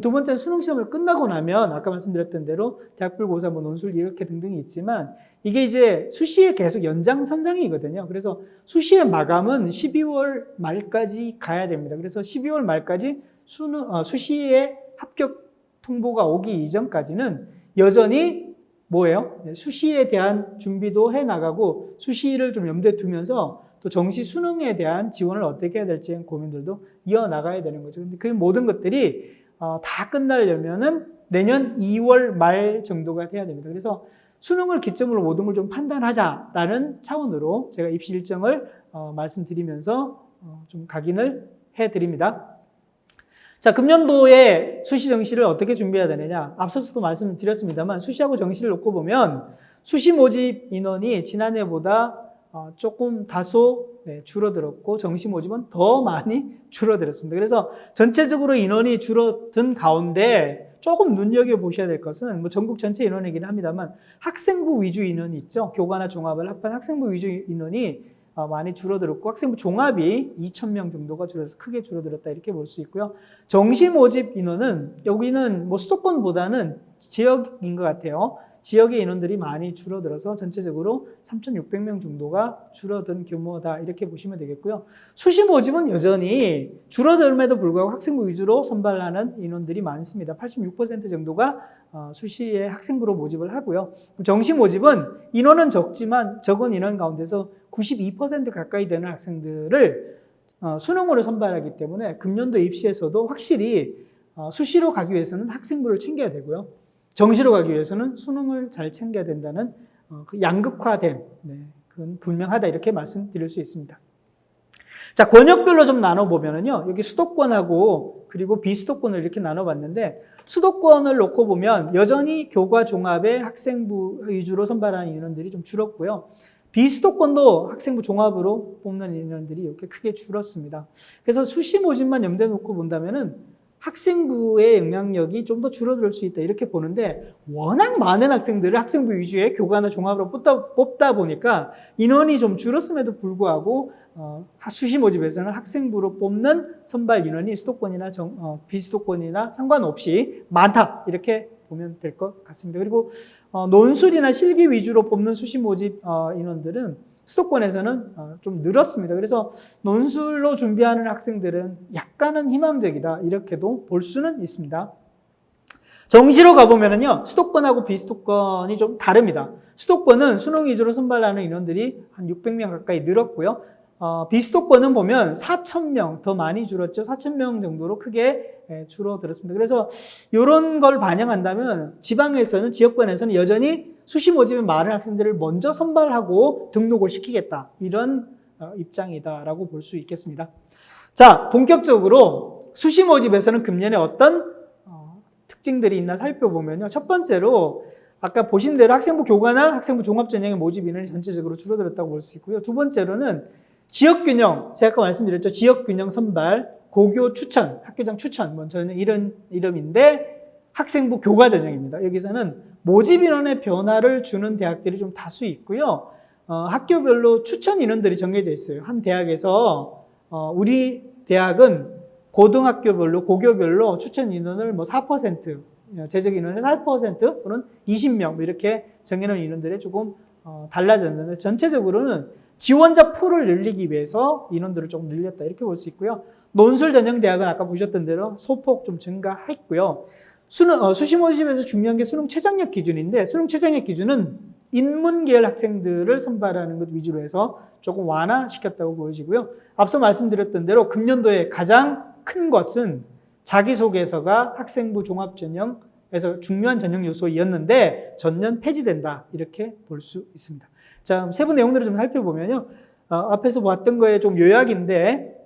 두 번째는 수능 시험을 끝나고 나면 아까 말씀드렸던 대로 대학별 고사, 논술 이렇게 등등이 있지만 이게 이제 수시의 계속 연장선상이거든요. 그래서 수시의 마감은 12월 말까지 가야 됩니다. 그래서 12월 말까지 수시의 합격 통보가 오기 이전까지는 여전히 뭐예요? 수시에 대한 준비도 해 나가고 수시를 좀 염두에 두면서 또 정시 수능에 대한 지원을 어떻게 해야 될지 고민들도 이어나가야 되는 거죠. 근데 그 모든 것들이 다 끝나려면은 내년 2월 말 정도가 돼야 됩니다. 그래서 수능을 기점으로 모든 걸 좀 판단하자라는 차원으로 제가 입시 일정을 말씀드리면서 좀 각인을 해드립니다. 자, 금년도에 수시 정시를 어떻게 준비해야 되느냐? 앞서서도 말씀드렸습니다만 수시하고 정시를 놓고 보면 수시 모집 인원이 지난해보다 조금 다소 줄어들었고 정시 모집은 더 많이 줄어들었습니다. 그래서 전체적으로 인원이 줄어든 가운데 조금 눈여겨보셔야 될 것은 전국 전체 인원이긴 합니다만 학생부 위주 인원이 있죠. 교과나 종합을 합한 학생부 위주 인원이 많이 줄어들었고 학생부 종합이 2,000명 정도가 줄어서 크게 줄어들었다 이렇게 볼 수 있고요. 정시 모집 인원은 여기는 수도권보다는 지역인 것 같아요. 지역의 인원들이 많이 줄어들어서 전체적으로 3,600명 정도가 줄어든 규모다 이렇게 보시면 되겠고요. 수시 모집은 여전히 줄어들음에도 불구하고 학생부 위주로 선발하는 인원들이 많습니다. 86% 정도가 수시에 학생부로 모집을 하고요. 정시 모집은 인원은 적지만 적은 인원 가운데서 92% 가까이 되는 학생들을 수능으로 선발하기 때문에 금년도 입시에서도 확실히 수시로 가기 위해서는 학생부를 챙겨야 되고요. 정시로 가기 위해서는 수능을 잘 챙겨야 된다는 그 양극화됨, 그건 분명하다 이렇게 말씀드릴 수 있습니다. 자, 권역별로 좀 나눠보면요. 여기 수도권하고 그리고 비수도권을 이렇게 나눠봤는데 수도권을 놓고 보면 여전히 교과 종합의 학생부 위주로 선발하는 인원들이 좀 줄었고요. 비수도권도 학생부 종합으로 뽑는 인원들이 이렇게 크게 줄었습니다. 그래서 수시 모집만 염두에 놓고 본다면은 학생부의 영향력이 좀 더 줄어들 수 있다 이렇게 보는데 워낙 많은 학생들을 학생부 위주의 교과나 종합으로 뽑다 보니까 인원이 좀 줄었음에도 불구하고 수시 모집에서는 학생부로 뽑는 선발 인원이 수도권이나 비수도권이나 상관없이 많다 이렇게 보면 될 것 같습니다. 그리고 논술이나 실기 위주로 뽑는 수시 모집 인원들은 수도권에서는 좀 늘었습니다. 그래서 논술로 준비하는 학생들은 약간은 희망적이다 이렇게도 볼 수는 있습니다. 정시로 가보면요 수도권하고 비수도권이 좀 다릅니다. 수도권은 수능 위주로 선발하는 인원들이 한 600명 가까이 늘었고요. 비수도권은 보면 4,000명 더 많이 줄었죠. 4,000명 정도로 크게 줄어들었습니다. 그래서 이런 걸 반영한다면 지방에서는 지역권에서는 여전히 수시 모집에 많은 학생들을 먼저 선발하고 등록을 시키겠다 이런 입장이다라고 볼 수 있겠습니다. 자, 본격적으로 수시 모집에서는 금년에 어떤 특징들이 있나 살펴보면요. 첫 번째로 아까 보신 대로 학생부 교과나 학생부 종합 전형의 모집 인원이 전체적으로 줄어들었다고 볼 수 있고요. 두 번째로는 지역균형, 제가 아까 말씀드렸죠. 지역균형 선발, 고교 추천, 학교장 추천, 저는 이런 이름인데 학생부 교과 전형입니다. 여기서는 모집 인원의 변화를 주는 대학들이 좀 다수 있고요. 학교별로 추천 인원들이 정해져 있어요. 한 대학에서 우리 대학은 고등학교별로, 고교별로 추천 인원을 4%, 재적 인원의 4% 또는 20명 이렇게 정해놓은 인원들이 조금 달라졌는데 전체적으로는 지원자 풀을 늘리기 위해서 인원들을 조금 늘렸다 이렇게 볼 수 있고요. 논술 전형 대학은 아까 보셨던 대로 소폭 좀 증가했고요. 수시 모집에서 중요한 게 수능 최저학력 기준인데 수능 최저학력 기준은 인문 계열 학생들을 선발하는 것 위주로 해서 조금 완화시켰다고 보여지고요. 앞서 말씀드렸던 대로 금년도에 가장 큰 것은 자기소개서가 학생부 종합 전형에서 중요한 전형 요소였는데 전면 폐지된다 이렇게 볼 수 있습니다. 자, 세부 내용들을 좀 살펴보면요. 앞에서 봤던 거에 좀 요약인데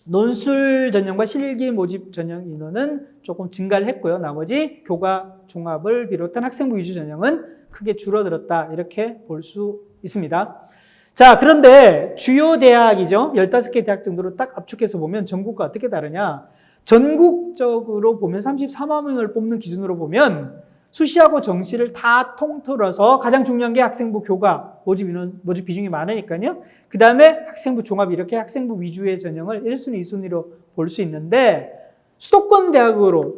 논술 전형과 실기 모집 전형 인원은 조금 증가를 했고요. 나머지 교과 종합을 비롯한 학생부 위주 전형은 크게 줄어들었다 이렇게 볼 수 있습니다. 자, 그런데 주요 대학이죠. 15개 대학 정도로 딱 압축해서 보면 전국과 어떻게 다르냐. 전국적으로 보면 34만 명을 뽑는 기준으로 보면 수시하고 정시를 다 통틀어서 가장 중요한 게 학생부 교과, 모집 인원, 모집 비중이 많으니까요. 그 다음에 학생부 종합 이렇게 학생부 위주의 전형을 1순위, 2순위로 볼 수 있는데 수도권 대학으로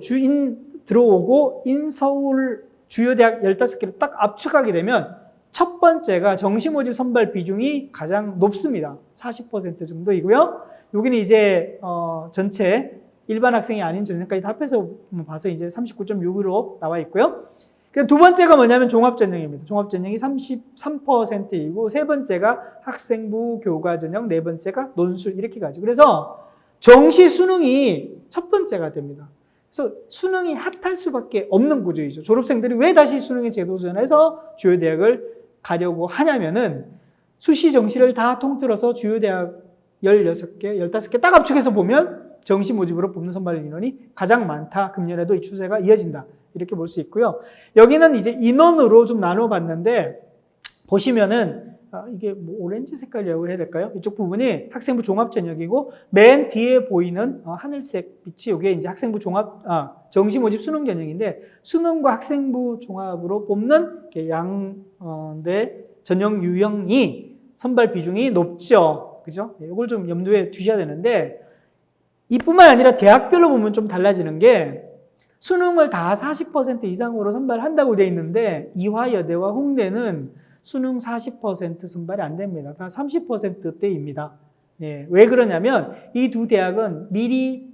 들어오고 인서울 주요 대학 15개를 딱 압축하게 되면 첫 번째가 정시 모집 선발 비중이 가장 높습니다. 40% 정도이고요. 여기는 이제 전체 일반 학생이 아닌 전형까지 합해서 봐서 이제 39.6으로 나와 있고요. 두 번째가 뭐냐면 종합전형입니다. 종합전형이 33%이고 세 번째가 학생부 교과 전형, 네 번째가 논술 이렇게 가죠. 그래서 정시 수능이 첫 번째가 됩니다. 그래서 수능이 핫할 수밖에 없는 구조이죠. 졸업생들이 왜 다시 수능에 재도전해서 주요 대학을 가려고 하냐면은 수시 정시를 다 통틀어서 주요 대학 16개, 15개 딱 압축해서 보면 정시 모집으로 뽑는 선발 인원이 가장 많다. 금년에도 이 추세가 이어진다. 이렇게 볼 수 있고요. 여기는 이제 인원으로 좀 나눠봤는데 보시면은 이게 뭐 오렌지 색깔이라고 해야 될까요? 이쪽 부분이 학생부 종합 전형이고 맨 뒤에 보이는 하늘색 빛이 이게 이제 학생부 종합 정시 모집 수능 전형인데 수능과 학생부 종합으로 뽑는 양대 전형 유형이 선발 비중이 높죠. 그죠? 이걸 좀 염두에 두셔야 되는데 이뿐만 아니라 대학별로 보면 좀 달라지는 게 수능을 다 40% 이상으로 선발한다고 돼 있는데 이화여대와 홍대는 수능 40% 선발이 안 됩니다. 다 30%대입니다. 예, 왜 그러냐면 이 두 대학은 미리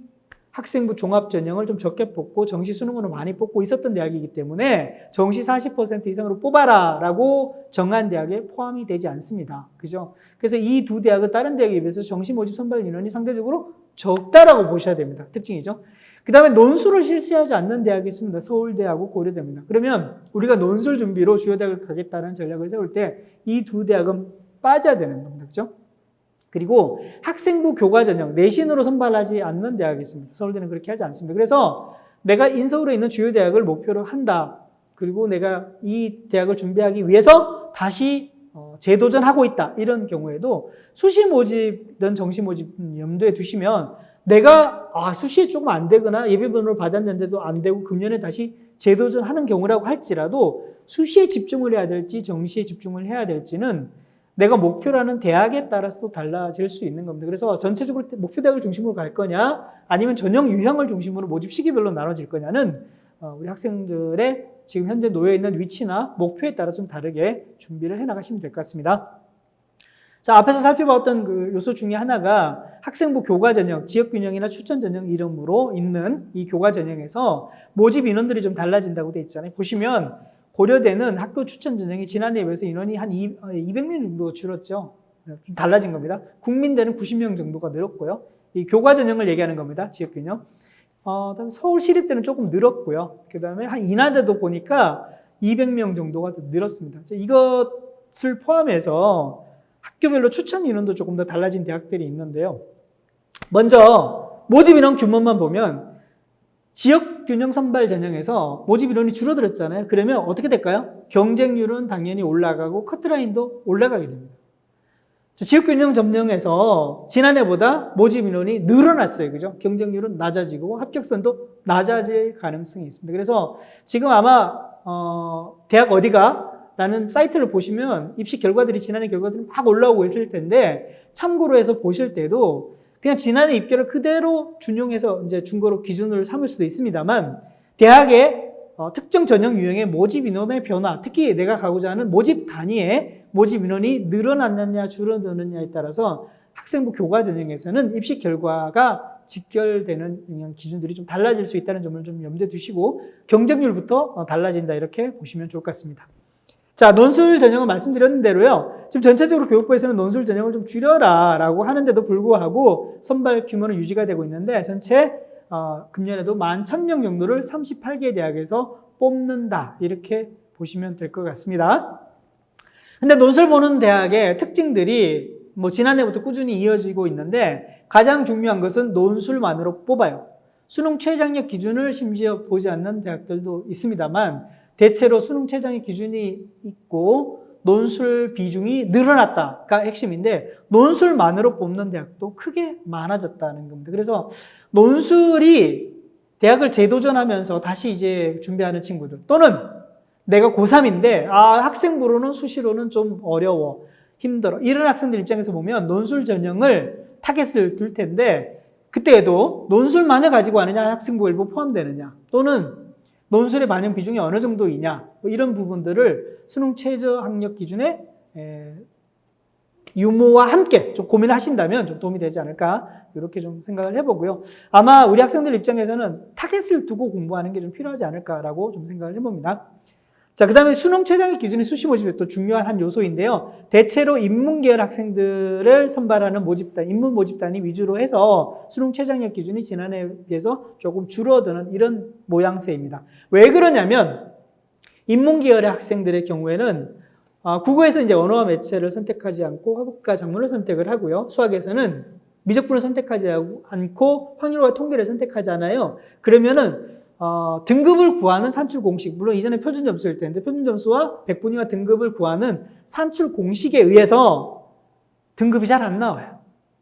학생부 종합 전형을 좀 적게 뽑고 정시 수능으로 많이 뽑고 있었던 대학이기 때문에 정시 40% 이상으로 뽑아라 라고 정한 대학에 포함이 되지 않습니다. 그죠? 그래서 이 두 대학은 다른 대학에 비해서 정시 모집 선발 인원이 상대적으로 적다라고 보셔야 됩니다. 특징이죠. 그 다음에 논술을 실시하지 않는 대학이 있습니다. 서울대하고 고려대입니다. 그러면 우리가 논술 준비로 주요 대학을 가겠다는 전략을 세울 때 이 두 대학은 빠져야 되는 겁니다. 그렇죠? 그리고 학생부 교과 전형, 내신으로 선발하지 않는 대학이 있습니다. 서울대는 그렇게 하지 않습니다. 그래서 내가 인서울에 있는 주요 대학을 목표로 한다. 그리고 내가 이 대학을 준비하기 위해서 다시 재도전하고 있다. 이런 경우에도 수시 모집이든 정시 모집 염두에 두시면 내가 수시에 조금 안 되거나 예비번호를 받았는데도 안 되고 금년에 다시 재도전하는 경우라고 할지라도 수시에 집중을 해야 될지 정시에 집중을 해야 될지는 내가 목표로 하는 대학에 따라서도 달라질 수 있는 겁니다. 그래서 전체적으로 목표 대학을 중심으로 갈 거냐 아니면 전형 유형을 중심으로 모집 시기별로 나눠질 거냐는 우리 학생들의 지금 현재 놓여 있는 위치나 목표에 따라 좀 다르게 준비를 해나가시면 될 것 같습니다. 자, 앞에서 살펴봤던 그 요소 중에 하나가 학생부 교과 전형, 지역 균형이나 추천 전형 이름으로 있는 이 교과 전형에서 모집 인원들이 좀 달라진다고 돼 있잖아요. 보시면 고려대는 학교 추천 전형이 지난해에 비해서 인원이 한 200명 정도 줄었죠. 좀 달라진 겁니다. 국민대는 90명 정도가 늘었고요. 이 교과 전형을 얘기하는 겁니다. 지역 균형. 그다음에 서울시립대는 조금 늘었고요. 그 다음에 한 인하대도 보니까 200명 정도가 늘었습니다. 이것을 포함해서 학교별로 추천 인원도 조금 더 달라진 대학들이 있는데요. 먼저 모집 인원 규모만 보면 지역 균형 선발 전형에서 모집 인원이 줄어들었잖아요. 그러면 어떻게 될까요? 경쟁률은 당연히 올라가고 커트라인도 올라가게 됩니다. 지역 균형 전형에서 지난해보다 모집 인원이 늘어났어요. 그죠? 경쟁률은 낮아지고 합격선도 낮아질 가능성이 있습니다. 그래서 지금 아마 대학 어디가? 라는 사이트를 보시면 입시 결과들이 지난해 결과들이 막 올라오고 있을 텐데 참고로 해서 보실 때도 그냥 지난해 입결을 그대로 준용해서 이제 준거로 기준을 삼을 수도 있습니다만 대학의 특정 전형 유형의 모집 인원의 변화, 특히 내가 가고자 하는 모집 단위의 모집 인원이 늘어났느냐 줄어드느냐에 따라서 학생부 교과 전형에서는 입시 결과가 직결되는 기준들이 좀 달라질 수 있다는 점을 좀 염두에 두시고 경쟁률부터 달라진다 이렇게 보시면 좋을 것 같습니다. 자, 논술 전형은 말씀드렸는 대로요. 지금 전체적으로 교육부에서는 논술 전형을 좀 줄여라 라고 하는데도 불구하고 선발 규모는 유지가 되고 있는데 전체 금년에도 11,000명 정도를 38개 대학에서 뽑는다. 이렇게 보시면 될 것 같습니다. 근데 논술 보는 대학의 특징들이 뭐 지난해부터 꾸준히 이어지고 있는데 가장 중요한 것은 논술만으로 뽑아요. 수능 최장력 기준을 심지어 보지 않는 대학들도 있습니다만 대체로 수능 최저학력 기준이 있고 논술 비중이 늘어났다가 핵심인데 논술만으로 뽑는 대학도 크게 많아졌다는 겁니다. 그래서 논술이 대학을 재도전하면서 다시 이제 준비하는 친구들 또는 내가 고3인데 학생부로는 수시로는 좀 어려워 힘들어 이런 학생들 입장에서 보면 논술 전형을 타겟을 둘 텐데 그때에도 논술만을 가지고 하느냐 학생부 일부 포함되느냐 또는 논술의 반영 비중이 어느 정도이냐 이런 부분들을 수능 최저 학력 기준의 유무와 함께 좀 고민을 하신다면 좀 도움이 되지 않을까 이렇게 좀 생각을 해보고요. 아마 우리 학생들 입장에서는 타겟을 두고 공부하는 게 좀 필요하지 않을까라고 좀 생각을 해봅니다. 자, 그 다음에 수능 최저학력 기준이 수시 모집의 또 중요한 한 요소인데요. 대체로 인문계열 학생들을 선발하는 모집단, 인문 모집단이 위주로 해서 수능 최저학력 기준이 지난해에 비해서 조금 줄어드는 이런 모양새입니다. 왜 그러냐면 인문계열의 학생들의 경우에는 국어에서 이제 언어와 매체를 선택하지 않고 화법과 작문을 선택을 하고요. 수학에서는 미적분을 선택하지 않고 확률과 통계를 선택하잖아요. 그러면은 등급을 구하는 산출 공식, 물론 이전에 표준 점수일 텐데 표준 점수와 백분위와 등급을 구하는 산출 공식에 의해서 등급이 잘 안 나와요.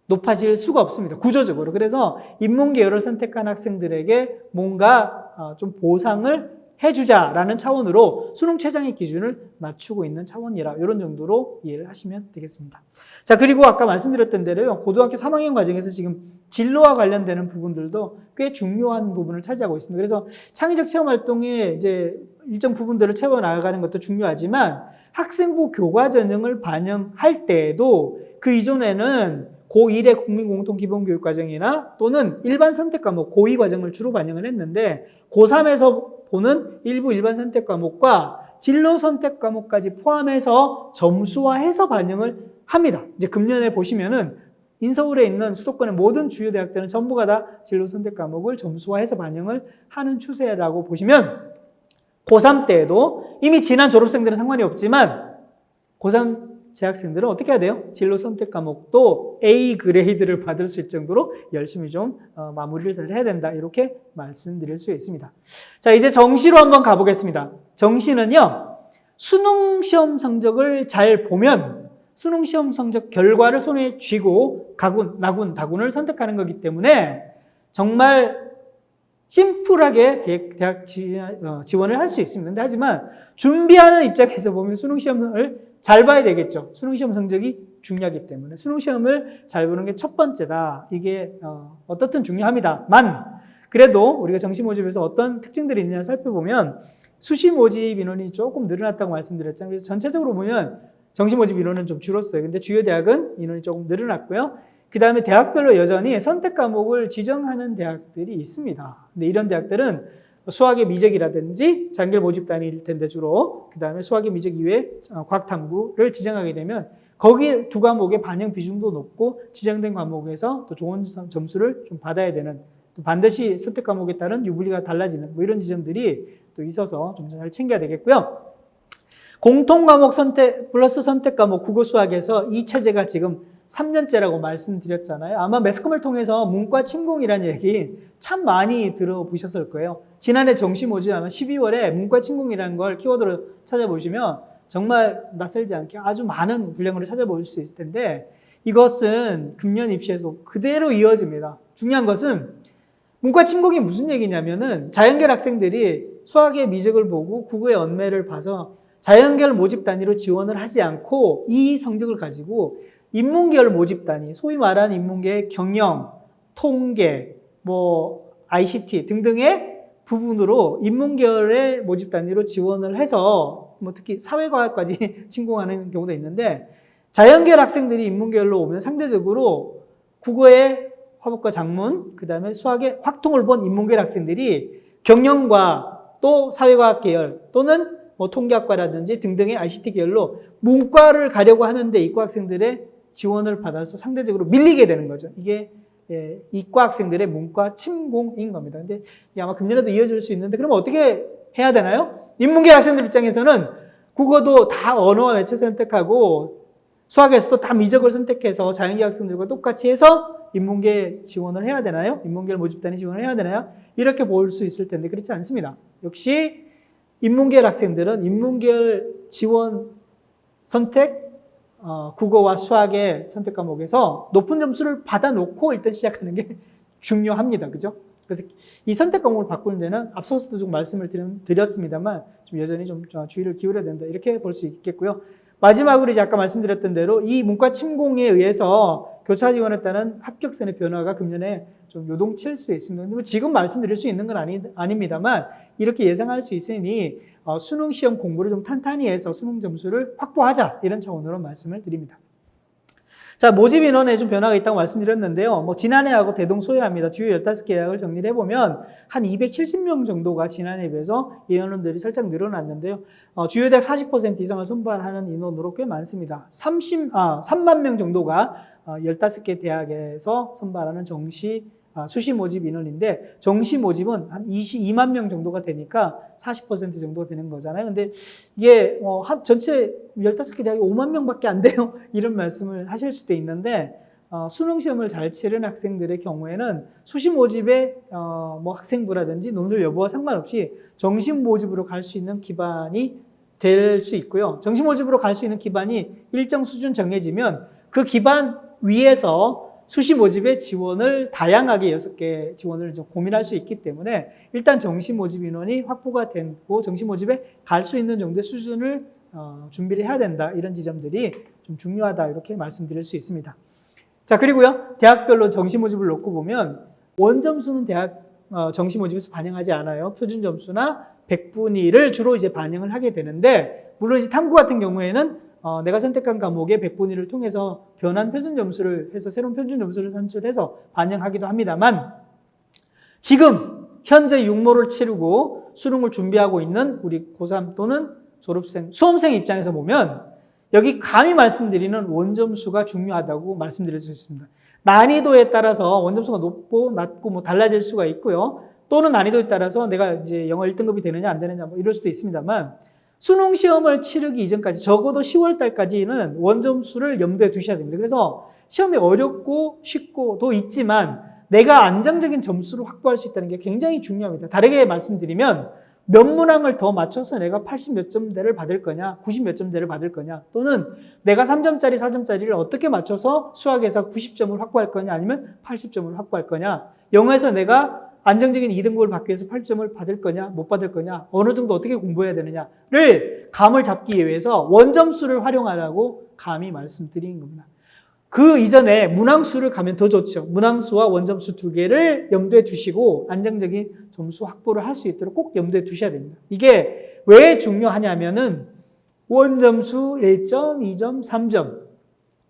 높아질 수가 없습니다. 구조적으로. 그래서 인문계열을 선택한 학생들에게 뭔가 좀 보상을 해주자라는 차원으로 수능 최저학력 기준을 낮추고 있는 차원이라 이런 정도로 이해를 하시면 되겠습니다. 자, 그리고 아까 말씀드렸던 대로요. 고등학교 3학년 과정에서 지금 진로와 관련되는 부분들도 꽤 중요한 부분을 차지하고 있습니다. 그래서 창의적 체험 활동에 이제 일정 부분들을 채워 나가는 것도 중요하지만 학생부 교과 전형을 반영할 때에도 그 이전에는 고1의 국민공통기본교육과정이나 또는 일반 선택 과목, 고2 과정을 주로 반영을 했는데 고3에서 보는 일부 일반 선택 과목과 진로 선택 과목까지 포함해서 점수화해서 반영을 합니다. 이제 금년에 보시면은 인서울에 있는 수도권의 모든 주요 대학들은 전부가 다 진로 선택 과목을 점수화해서 반영을 하는 추세라고 보시면 고3 때에도 이미 지난 졸업생들은 상관이 없지만 고3 재학생들은 어떻게 해야 돼요? 진로 선택 과목도 A 그레이드를 받을 수 있을 정도로 열심히 좀 마무리를 잘 해야 된다. 이렇게 말씀드릴 수 있습니다. 자, 이제 정시로 한번 가보겠습니다. 정시는요, 수능 시험 성적을 잘 보면 수능 시험 성적 결과를 손에 쥐고 가군, 나군, 다군을 선택하는 거기 때문에 정말 심플하게 대학 지원을 할 수 있습니다. 근데 하지만 준비하는 입장에서 보면 수능 시험을 잘 봐야 되겠죠. 수능시험 성적이 중요하기 때문에 수능시험을 잘 보는 게 첫 번째다. 이게 어떻든 중요합니다만 그래도 우리가 정시 모집에서 어떤 특징들이 있느냐 살펴보면 수시 모집 인원이 조금 늘어났다고 말씀드렸잖아요. 그래서 전체적으로 보면 정시 모집 인원은 좀 줄었어요. 근데 주요 대학은 인원이 조금 늘어났고요. 그 다음에 대학별로 여전히 선택 과목을 지정하는 대학들이 있습니다. 근데 이런 대학들은 수학의 미적이라든지 장결 모집단일 텐데 주로 그 다음에 수학의 미적 이외에 과학탐구를 지정하게 되면 거기 두 과목의 반영 비중도 높고 지정된 과목에서 또 좋은 점수를 좀 받아야 되는 또 반드시 선택 과목에 따른 유불리가 달라지는 뭐 이런 지점들이 또 있어서 좀 잘 챙겨야 되겠고요. 공통 과목 선택 플러스 선택 과목 국어 수학에서 이 체제가 지금 3년째라고 말씀드렸잖아요. 아마 매스컴을 통해서 문과 침공이라는 얘기 참 많이 들어보셨을 거예요. 지난해 정시 모집 아마 12월에 문과 침공이라는 걸 키워드로 찾아보시면 정말 낯설지 않게 아주 많은 분량으로 찾아볼 수 있을 텐데 이것은 금년 입시에서 그대로 이어집니다. 중요한 것은 문과 침공이 무슨 얘기냐면은 자연계열 학생들이 수학의 미적을 보고 국어의 언매를 봐서 자연계열 모집 단위로 지원을 하지 않고 이 성적을 가지고 인문계열 모집 단위, 소위 말하는 인문계의 경영, 통계, ICT 등등의 부분으로 인문계열의 모집 단위로 지원을 해서 특히 사회과학까지 침공하는 경우도 있는데 자연계열 학생들이 인문계열로 오면 상대적으로 국어의 화법과 작문, 그 다음에 수학의 확통을 본 인문계열 학생들이 경영과 또 사회과학 계열 또는 통계학과라든지 등등의 ICT 계열로 문과를 가려고 하는데 이과 학생들의 지원을 받아서 상대적으로 밀리게 되는 거죠. 이게 이과 학생들의 문과 침공인 겁니다. 근데 아마 금년에도 이어질 수 있는데 그럼 어떻게 해야 되나요? 인문계 학생들 입장에서는 국어도 다 언어와 매체 선택하고 수학에서도 다 미적을 선택해서 자연계 학생들과 똑같이 해서 인문계 지원을 해야 되나요? 인문계열 모집단위 지원을 해야 되나요? 이렇게 볼 수 있을 텐데 그렇지 않습니다. 역시 인문계열 학생들은 인문계열 지원 선택, 국어와 수학의 선택 과목에서 높은 점수를 받아놓고 일단 시작하는 게 중요합니다. 그죠? 그래서 이 선택 과목을 바꾸는 데는 앞서서도 좀 말씀을 드렸습니다만 좀 여전히 좀 주의를 기울여야 된다. 이렇게 볼 수 있겠고요. 마지막으로 이제 아까 말씀드렸던 대로 이 문과 침공에 의해서 교차 지원에 따른 합격선의 변화가 금년에 좀 요동칠 수 있습니다. 지금 말씀드릴 수 있는 건 아닙니다만 이렇게 예상할 수 있으니 수능 시험 공부를 좀 탄탄히 해서 수능 점수를 확보하자 이런 차원으로 말씀을 드립니다. 자, 모집 인원에 좀 변화가 있다고 말씀드렸는데요. 지난해하고 대동소이합니다. 주요 15개 대학을 정리를 해보면 한 270명 정도가 지난해에 비해서 인원들이 살짝 늘어났는데요. 주요 대학 40% 이상을 선발하는 인원으로 꽤 많습니다. 3만 명 정도가 15개 대학에서 선발하는 수시 모집 인원인데 정시 모집은 한 22만 명 정도가 되니까 40% 정도가 되는 거잖아요. 근데 이게 전체 15개 대학이 5만 명밖에 안 돼요. 이런 말씀을 하실 수도 있는데 수능 시험을 잘 치른 학생들의 경우에는 수시 모집의 학생부라든지 논술 여부와 상관없이 정시 모집으로 갈 수 있는 기반이 될 수 있고요. 정시 모집으로 갈 수 있는 기반이 일정 수준 정해지면 그 기반 위에서 수시 모집의 지원을 다양하게 6개 지원을 좀 고민할 수 있기 때문에 일단 정시 모집 인원이 확보가 되고 정시 모집에 갈 수 있는 정도의 수준을 준비를 해야 된다. 이런 지점들이 좀 중요하다. 이렇게 말씀드릴 수 있습니다. 자, 그리고요. 대학별로 정시 모집을 놓고 보면 원점수는 대학 정시 모집에서 반영하지 않아요. 표준 점수나 100분위 1을 주로 이제 반영을 하게 되는데 물론 이제 탐구 같은 경우에는 내가 선택한 과목의 100분위 1을 통해서 변환 표준 점수를 해서 새로운 표준 점수를 산출해서 반영하기도 합니다만 지금 현재 육모를 치르고 수능을 준비하고 있는 우리 고3 또는 졸업생, 수험생 입장에서 보면 여기 감히 말씀드리는 원점수가 중요하다고 말씀드릴 수 있습니다. 난이도에 따라서 원점수가 높고 낮고 달라질 수가 있고요. 또는 난이도에 따라서 내가 이제 영어 1등급이 되느냐 안 되느냐 이럴 수도 있습니다만 수능 시험을 치르기 이전까지 적어도 10월 달까지는 원점수를 염두에 두셔야 됩니다. 그래서 시험이 어렵고 쉽고도 있지만 내가 안정적인 점수를 확보할 수 있다는 게 굉장히 중요합니다. 다르게 말씀드리면 몇 문항을 더 맞춰서 내가 80 몇 점대를 받을 거냐, 90 몇 점대를 받을 거냐, 또는 내가 3점짜리, 4점짜리를 어떻게 맞춰서 수학에서 90점을 확보할 거냐, 아니면 80점을 확보할 거냐, 영어에서 내가 안정적인 2등급을 받기 위해서 8점을 받을 거냐, 못 받을 거냐, 어느 정도 어떻게 공부해야 되느냐를 감을 잡기 위해서 원점수를 활용하라고 감히 말씀드리는 겁니다. 그 이전에 문항수를 가면 더 좋죠. 문항수와 원점수 2개를 염두에 두시고 안정적인 점수 확보를 할 수 있도록 꼭 염두에 두셔야 됩니다. 이게 왜 중요하냐면은 원점수 1점, 2점, 3점.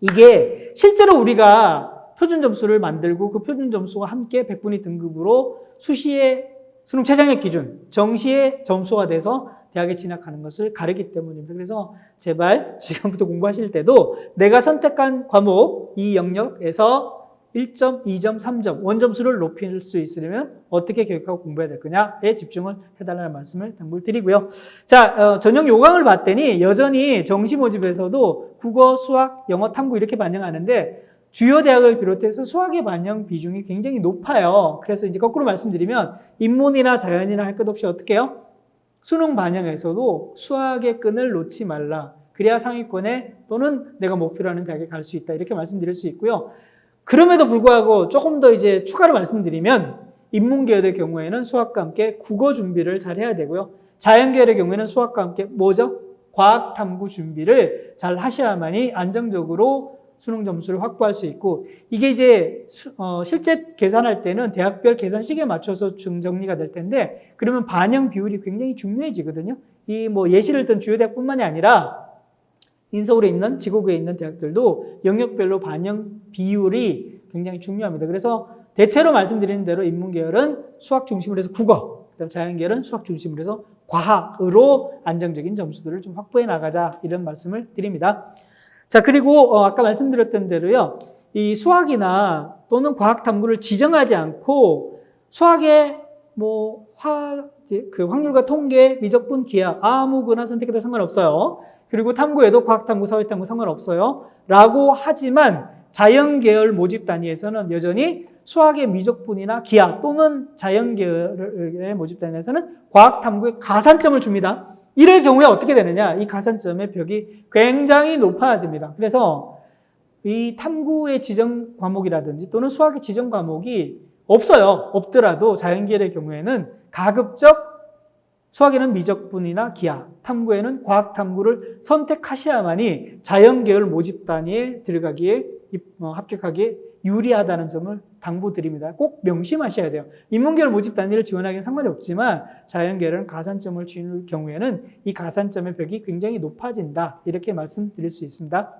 이게 실제로 우리가 표준 점수를 만들고 그 표준 점수와 함께 100분위 등급으로 수시의 수능 최장의 기준, 정시의 점수가 돼서 대학에 진학하는 것을 가르기 때문입니다. 그래서 제발 지금부터 공부하실 때도 내가 선택한 과목 이 영역에서 1점, 2점, 3점 원점수를 높일 수 있으려면 어떻게 계획하고 공부해야 될 거냐에 집중을 해달라는 말씀을 당부드리고요. 자, 전형 요강을 봤더니 여전히 정시 모집에서도 국어, 수학, 영어, 탐구 이렇게 반영하는데 주요 대학을 비롯해서 수학의 반영 비중이 굉장히 높아요. 그래서 이제 거꾸로 말씀드리면 인문이나 자연이나 할 것 없이 어떻게 해요? 수능 반영에서도 수학의 끈을 놓지 말라. 그래야 상위권에 또는 내가 목표로 하는 대학에 갈 수 있다. 이렇게 말씀드릴 수 있고요. 그럼에도 불구하고 조금 더 이제 추가로 말씀드리면 인문계열의 경우에는 수학과 함께 국어 준비를 잘 해야 되고요. 자연계열의 경우에는 수학과 함께 뭐죠? 과학 탐구 준비를 잘 하셔야만이 안정적으로 수능 점수를 확보할 수 있고 이게 이제 실제 계산할 때는 대학별 계산식에 맞춰서 정리가 될 텐데 그러면 반영 비율이 굉장히 중요해지거든요. 이 예시를 든 주요 대학뿐만이 아니라 인서울에 있는 지구구에 있는 대학들도 영역별로 반영 비율이 굉장히 중요합니다. 그래서 대체로 말씀드리는 대로 인문계열은 수학 중심으로 해서 국어, 그다음 자연계열은 수학 중심으로 해서 과학으로 안정적인 점수들을 좀 확보해 나가자 이런 말씀을 드립니다. 자, 그리고 아까 말씀드렸던 대로요. 이 수학이나 또는 과학 탐구를 지정하지 않고 수학의 확률과 통계, 미적분, 기하 아무거나 선택해도 상관없어요. 그리고 탐구에도 과학 탐구, 사회 탐구 상관없어요. 라고 하지만 자연 계열 모집 단위에서는 여전히 수학의 미적분이나 기하 또는 자연계열의 모집단에서는 과학탐구에 가산점을 줍니다. 이럴 경우에 어떻게 되느냐? 이 가산점의 벽이 굉장히 높아집니다. 그래서 이 탐구의 지정 과목이라든지 또는 수학의 지정 과목이 없어요. 없더라도 자연계열의 경우에는 가급적 수학에는 미적분이나 기하, 탐구에는 과학탐구를 선택하셔야만이 자연계열 모집단위에 들어가기에 합격하기에 유리하다는 점을 당부드립니다. 꼭 명심하셔야 돼요. 인문계열 모집단위를 지원하기는 상관이 없지만 자연계열은 가산점을 줄 경우에는 이 가산점의 벽이 굉장히 높아진다. 이렇게 말씀드릴 수 있습니다.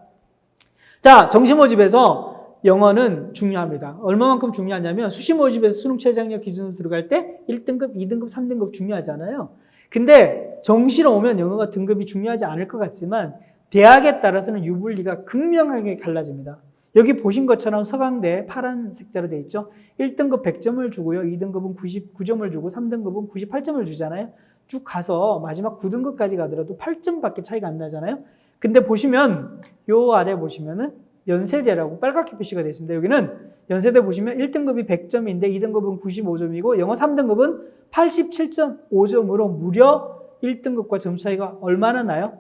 자, 정시 모집에서 영어는 중요합니다. 얼마만큼 중요하냐면 수시 모집에서 수능 최저학력 기준으로 들어갈 때 1등급, 2등급, 3등급 중요하잖아요. 근데 정시로 오면 영어가 등급이 중요하지 않을 것 같지만 대학에 따라서는 유불리가 극명하게 갈라집니다. 여기 보신 것처럼 서강대 파란 색자로 되어 있죠. 1등급 100점을 주고요. 2등급은 99점을 주고 3등급은 98점을 주잖아요. 쭉 가서 마지막 9등급까지 가더라도 8점밖에 차이가 안 나잖아요. 근데 보시면 요 아래 보시면은 연세대라고 빨갛게 표시가 되어 있습니다. 여기는 연세대 보시면 1등급이 100점인데 2등급은 95점이고 영어 3등급은 87.5점으로 무려 1등급과 점 차이가 얼마나 나요?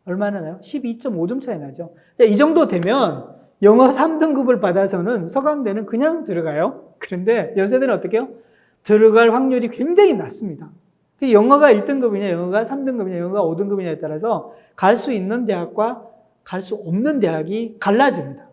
얼마나 나요? 12.5점 차이 나죠. 이 정도 되면 영어 3등급을 받아서는 서강대는 그냥 들어가요. 그런데 연세대는 어떻게 해요? 들어갈 확률이 굉장히 낮습니다. 영어가 1등급이냐, 영어가 3등급이냐, 영어가 5등급이냐에 따라서 갈 수 있는 대학과 갈 수 없는 대학이 갈라집니다.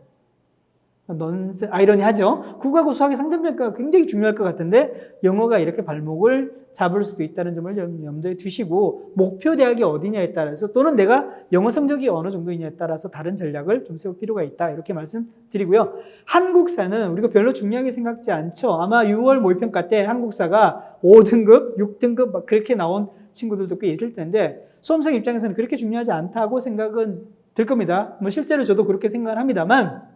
아이러니하죠? 국어하고 수학의 상대평가가 굉장히 중요할 것 같은데 영어가 이렇게 발목을 잡을 수도 있다는 점을 염두에 두시고 목표 대학이 어디냐에 따라서 또는 내가 영어 성적이 어느 정도이냐에 따라서 다른 전략을 좀 세울 필요가 있다. 이렇게 말씀드리고요. 한국사는 우리가 별로 중요하게 생각지 않죠. 아마 6월 모의평가 때 한국사가 5등급, 6등급 막 그렇게 나온 친구들도 꽤 있을 텐데 수험생 입장에서는 그렇게 중요하지 않다고 생각은 들 겁니다. 뭐 실제로 저도 그렇게 생각을 합니다만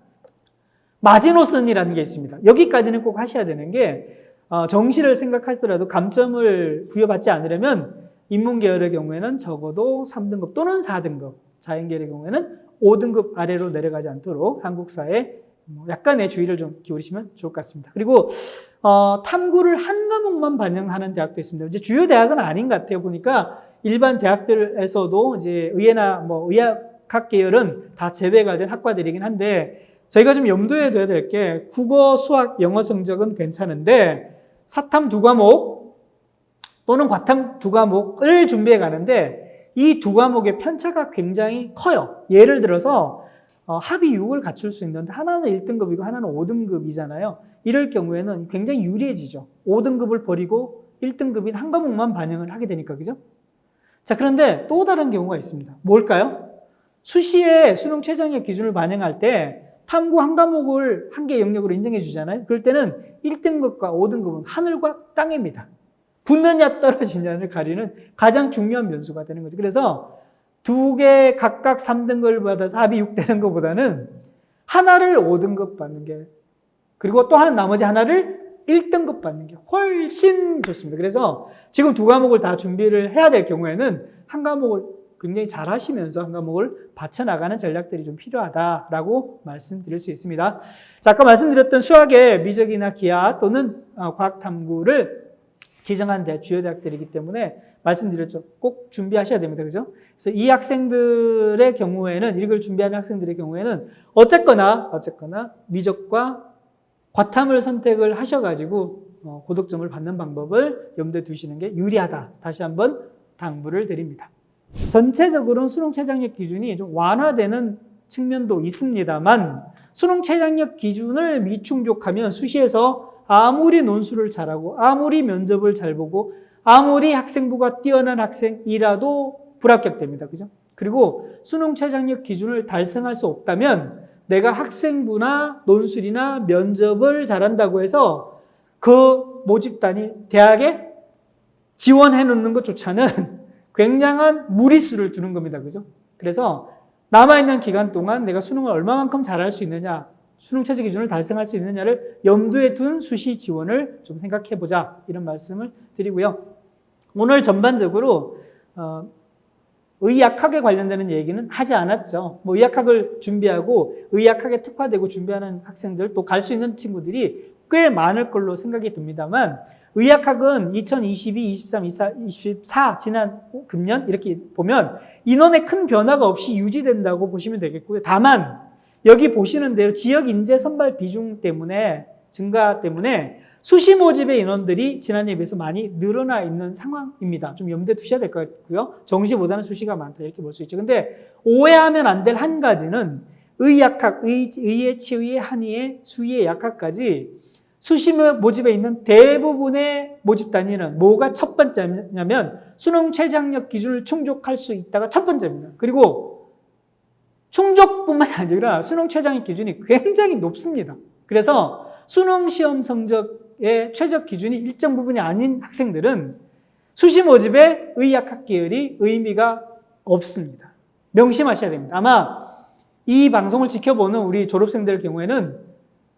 마지노선이라는 게 있습니다. 여기까지는 꼭 하셔야 되는 게 정시를 생각하시더라도 감점을 부여받지 않으려면 인문계열의 경우에는 적어도 3등급 또는 4등급, 자연계열의 경우에는 5등급 아래로 내려가지 않도록 한국사에 약간의 주의를 좀 기울이시면 좋을 것 같습니다. 그리고 탐구를 한 과목만 반영하는 대학도 있습니다. 이제 주요 대학은 아닌 것 같아요. 보니까 일반 대학들에서도 이제 의예나 뭐 의학학 계열은 다 제외가 된 학과들이긴 한데 저희가 좀 염두에 둬야 될 게 국어, 수학, 영어 성적은 괜찮은데 사탐 2과목 또는 과탐 2과목을 준비해 가는데 이 2과목의 편차가 굉장히 커요. 예를 들어서 합의 6을 갖출 수 있는데 하나는 1등급이고 하나는 5등급이잖아요. 이럴 경우에는 굉장히 유리해지죠. 5등급을 버리고 1등급인 한 과목만 반영을 하게 되니까, 그죠? 자, 그런데 또 다른 경우가 있습니다. 뭘까요? 수시에 수능 최저학력 기준을 반영할 때 탐구 한 과목을 한 개 영역으로 인정해 주잖아요. 그럴 때는 1등급과 5등급은 하늘과 땅입니다. 붙느냐 떨어지냐를 가리는 가장 중요한 변수가 되는 거죠. 그래서 두 개 각각 3등급을 받아서 합이 6 되는 것보다는 하나를 5등급 받는 게 그리고 또 나머지 하나를 1등급 받는 게 훨씬 좋습니다. 그래서 지금 2과목을 다 준비를 해야 될 경우에는 한 과목을 굉장히 잘 하시면서 한 과목을 받쳐나가는 전략들이 좀 필요하다라고 말씀드릴 수 있습니다. 자, 아까 말씀드렸던 수학의 미적이나 기하 또는 과학탐구를 지정한 주요 대학들이기 때문에 말씀드렸죠. 꼭 준비하셔야 됩니다. 그죠? 그래서 이 학생들의 경우에는, 이걸 준비하는 학생들의 경우에는 어쨌거나 미적과 과탐을 선택을 하셔가지고 고득점을 받는 방법을 염두에 두시는 게 유리하다. 다시 한번 당부를 드립니다. 전체적으로는 수능 최저학력 기준이 좀 완화되는 측면도 있습니다만 수능 최저학력 기준을 미충족하면 수시에서 아무리 논술을 잘하고 아무리 면접을 잘 보고 아무리 학생부가 뛰어난 학생이라도 불합격됩니다. 그죠? 그리고 수능 최저학력 기준을 달성할 수 없다면 내가 학생부나 논술이나 면접을 잘한다고 해서 그 모집단이 대학에 지원해 놓는 것조차는 굉장한 무리수를 두는 겁니다. 그죠? 그래서 남아있는 기간 동안 내가 수능을 얼마만큼 잘할 수 있느냐, 수능 최저 기준을 달성할 수 있느냐를 염두에 둔 수시 지원을 좀 생각해 보자. 이런 말씀을 드리고요. 오늘 전반적으로 의학학에 관련되는 얘기는 하지 않았죠. 뭐 의학학을 준비하고 의학학에 특화되고 준비하는 학생들 또 갈 수 있는 친구들이 꽤 많을 걸로 생각이 듭니다만 의학학은 2022, 23, 24 지난 금년 이렇게 보면 인원의 큰 변화가 없이 유지된다고 보시면 되겠고요. 다만 여기 보시는 대로 지역 인재 선발 비중 때문에 증가 때문에 수시 모집의 인원들이 지난해에 비해서 많이 늘어나 있는 상황입니다. 좀 염두에 두셔야 될 것 같고요. 정시보다는 수시가 많다 이렇게 볼 수 있죠. 근데 오해하면 안 될 한 가지는 의학학, 의예, 치의예, 한의예, 수의예, 약학까지 수시 모집에 있는 대부분의 모집 단위는 뭐가 첫 번째냐면 수능 최저학력 기준을 충족할 수 있다가 첫 번째입니다. 그리고 충족뿐만 아니라 수능 최저학력 기준이 굉장히 높습니다. 그래서 수능 시험 성적의 최저 기준이 일정 부분이 아닌 학생들은 수시 모집에 의학학 계열이 의미가 없습니다. 명심하셔야 됩니다. 아마 이 방송을 지켜보는 우리 졸업생들 경우에는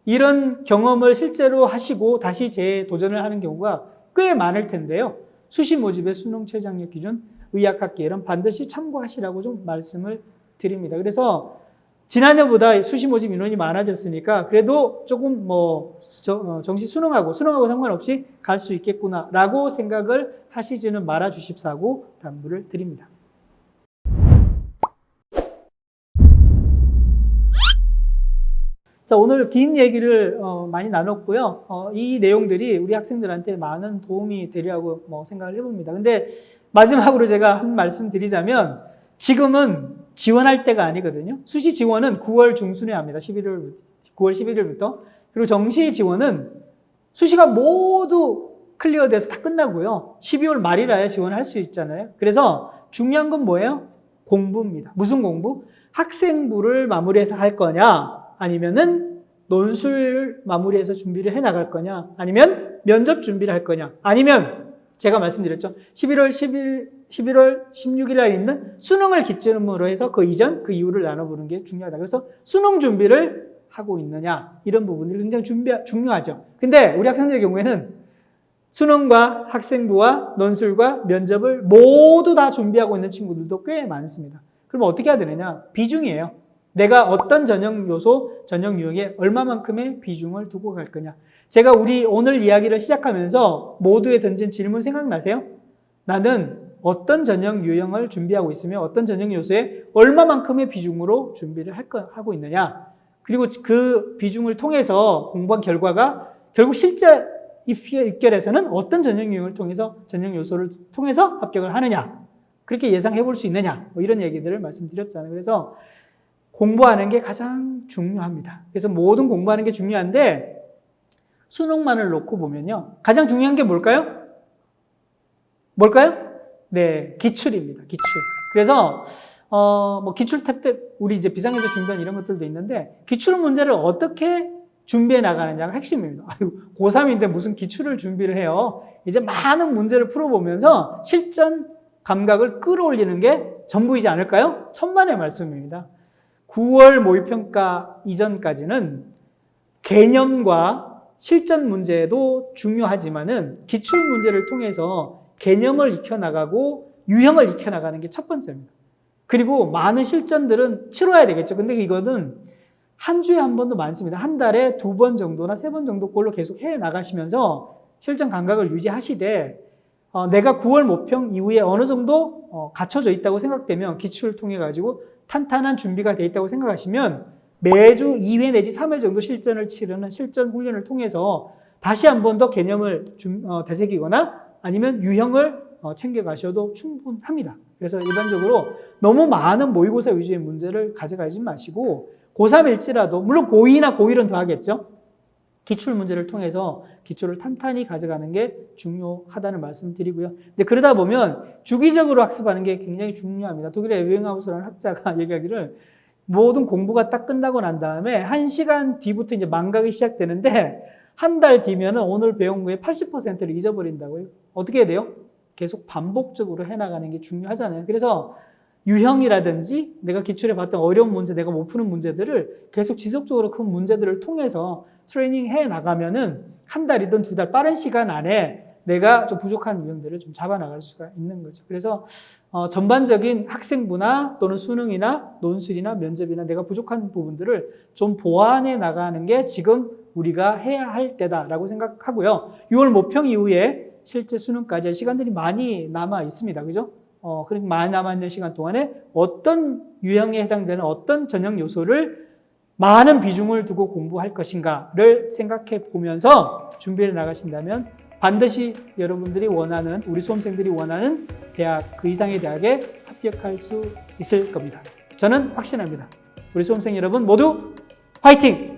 이런 경험을 실제로 하시고 다시 재도전을 하는 경우가 꽤 많을 텐데요. 수시 모집의 수능 최저학력 기준 의학학 계열은 반드시 참고하시라고 좀 말씀을 드립니다. 그래서 지난해보다 수시 모집 인원이 많아졌으니까 그래도 조금 정시 수능하고 상관없이 갈 수 있겠구나라고 생각을 하시지는 말아 주십사고 당부를 드립니다. 자, 오늘 긴 얘기를 많이 나눴고요. 이 내용들이 우리 학생들한테 많은 도움이 되리라고 생각을 해봅니다. 근데 마지막으로 제가 한 말씀 드리자면 지금은 지원할 때가 아니거든요. 수시 지원은 9월 중순에 합니다. 9월 11일부터. 그리고 정시 지원은 수시가 모두 클리어돼서 다 끝나고요. 12월 말이라야 지원할 수 있잖아요. 그래서 중요한 건 뭐예요? 공부입니다. 무슨 공부? 학생부를 마무리해서 할 거냐? 아니면은 논술 마무리해서 준비를 해 나갈 거냐? 아니면 면접 준비를 할 거냐? 아니면 제가 말씀드렸죠. 11월 16일 날 있는 수능을 기점으로 해서 그 이전, 그 이후를 나눠보는 게 중요하다. 그래서 수능 준비를 하고 있느냐? 이런 부분들이 굉장히 중요하죠. 근데 우리 학생들의 경우에는 수능과 학생부와 논술과 면접을 모두 다 준비하고 있는 친구들도 꽤 많습니다. 그럼 어떻게 해야 되느냐? 비중이에요. 내가 어떤 전형 요소, 전형 유형에 얼마만큼의 비중을 두고 갈 거냐. 제가 우리 오늘 이야기를 시작하면서 모두에 던진 질문 생각나세요? 나는 어떤 전형 유형을 준비하고 있으며 어떤 전형 요소에 얼마만큼의 비중으로 준비를 하고 있느냐. 그리고 그 비중을 통해서 공부한 결과가 결국 실제 입결에서는 어떤 전형 유형을 통해서 전형 요소를 통해서 합격을 하느냐. 그렇게 예상해 볼 수 있느냐. 이런 얘기들을 말씀드렸잖아요. 그래서 공부하는 게 가장 중요합니다. 그래서 모든 공부하는 게 중요한데 수능만을 놓고 보면요. 가장 중요한 게 뭘까요? 네, 기출입니다. 기출. 그래서 기출 탭 우리 이제 비상에서 준비한 이런 것들도 있는데 기출 문제를 어떻게 준비해 나가느냐가 핵심입니다. 고3인데 무슨 기출을 준비를 해요. 이제 많은 문제를 풀어보면서 실전 감각을 끌어올리는 게 전부이지 않을까요? 천만의 말씀입니다. 9월 모의평가 이전까지는 개념과 실전 문제도 중요하지만은 기출 문제를 통해서 개념을 익혀나가고 유형을 익혀나가는 게 첫 번째입니다. 그리고 많은 실전들은 치러야 되겠죠. 근데 이거는 한 주에 한 번도 많습니다. 한 달에 2번 정도나 3번 정도 꼴로 계속 해 나가시면서 실전 감각을 유지하시되 내가 9월 모평 이후에 어느 정도 갖춰져 있다고 생각되면 기출을 통해 가지고 탄탄한 준비가 돼 있다고 생각하시면 매주 2회 내지 3회 정도 실전을 치르는 실전 훈련을 통해서 다시 한 번 더 개념을 되새기거나 아니면 유형을 챙겨가셔도 충분합니다. 그래서 일반적으로 너무 많은 모의고사 위주의 문제를 가져가지 마시고 고3일지라도 물론 고2나 고1은 더 하겠죠. 기출 문제를 통해서 기출을 탄탄히 가져가는 게 중요하다는 말씀 드리고요. 근데 그러다 보면 주기적으로 학습하는 게 굉장히 중요합니다. 독일의 에빙하우스라는 학자가 얘기하기를 모든 공부가 딱 끝나고 난 다음에 1시간 뒤부터 이제 망각이 시작되는데 한 달 뒤면은 오늘 배운 거의 80%를 잊어버린다고요. 어떻게 해야 돼요? 계속 반복적으로 해나가는 게 중요하잖아요. 그래서 유형이라든지 내가 기출에 봤던 어려운 문제, 내가 못 푸는 문제들을 계속 지속적으로 그 문제들을 통해서 트레이닝 해 나가면은 한 달이든 2달 빠른 시간 안에 내가 좀 부족한 유형들을 좀 잡아나갈 수가 있는 거죠. 그래서 전반적인 학생부나 또는 수능이나 논술이나 면접이나 내가 부족한 부분들을 좀 보완해 나가는 게 지금 우리가 해야 할 때다라고 생각하고요. 6월 모평 이후에 실제 수능까지 시간들이 많이 남아 있습니다. 그죠? 그렇게 많이 남아있는 시간 동안에 어떤 유형에 해당되는 어떤 전형 요소를 많은 비중을 두고 공부할 것인가를 생각해 보면서 준비를 나가신다면 반드시 여러분들이 원하는, 우리 수험생들이 원하는 대학, 그 이상의 대학에 합격할 수 있을 겁니다. 저는 확신합니다. 우리 수험생 여러분 모두 화이팅!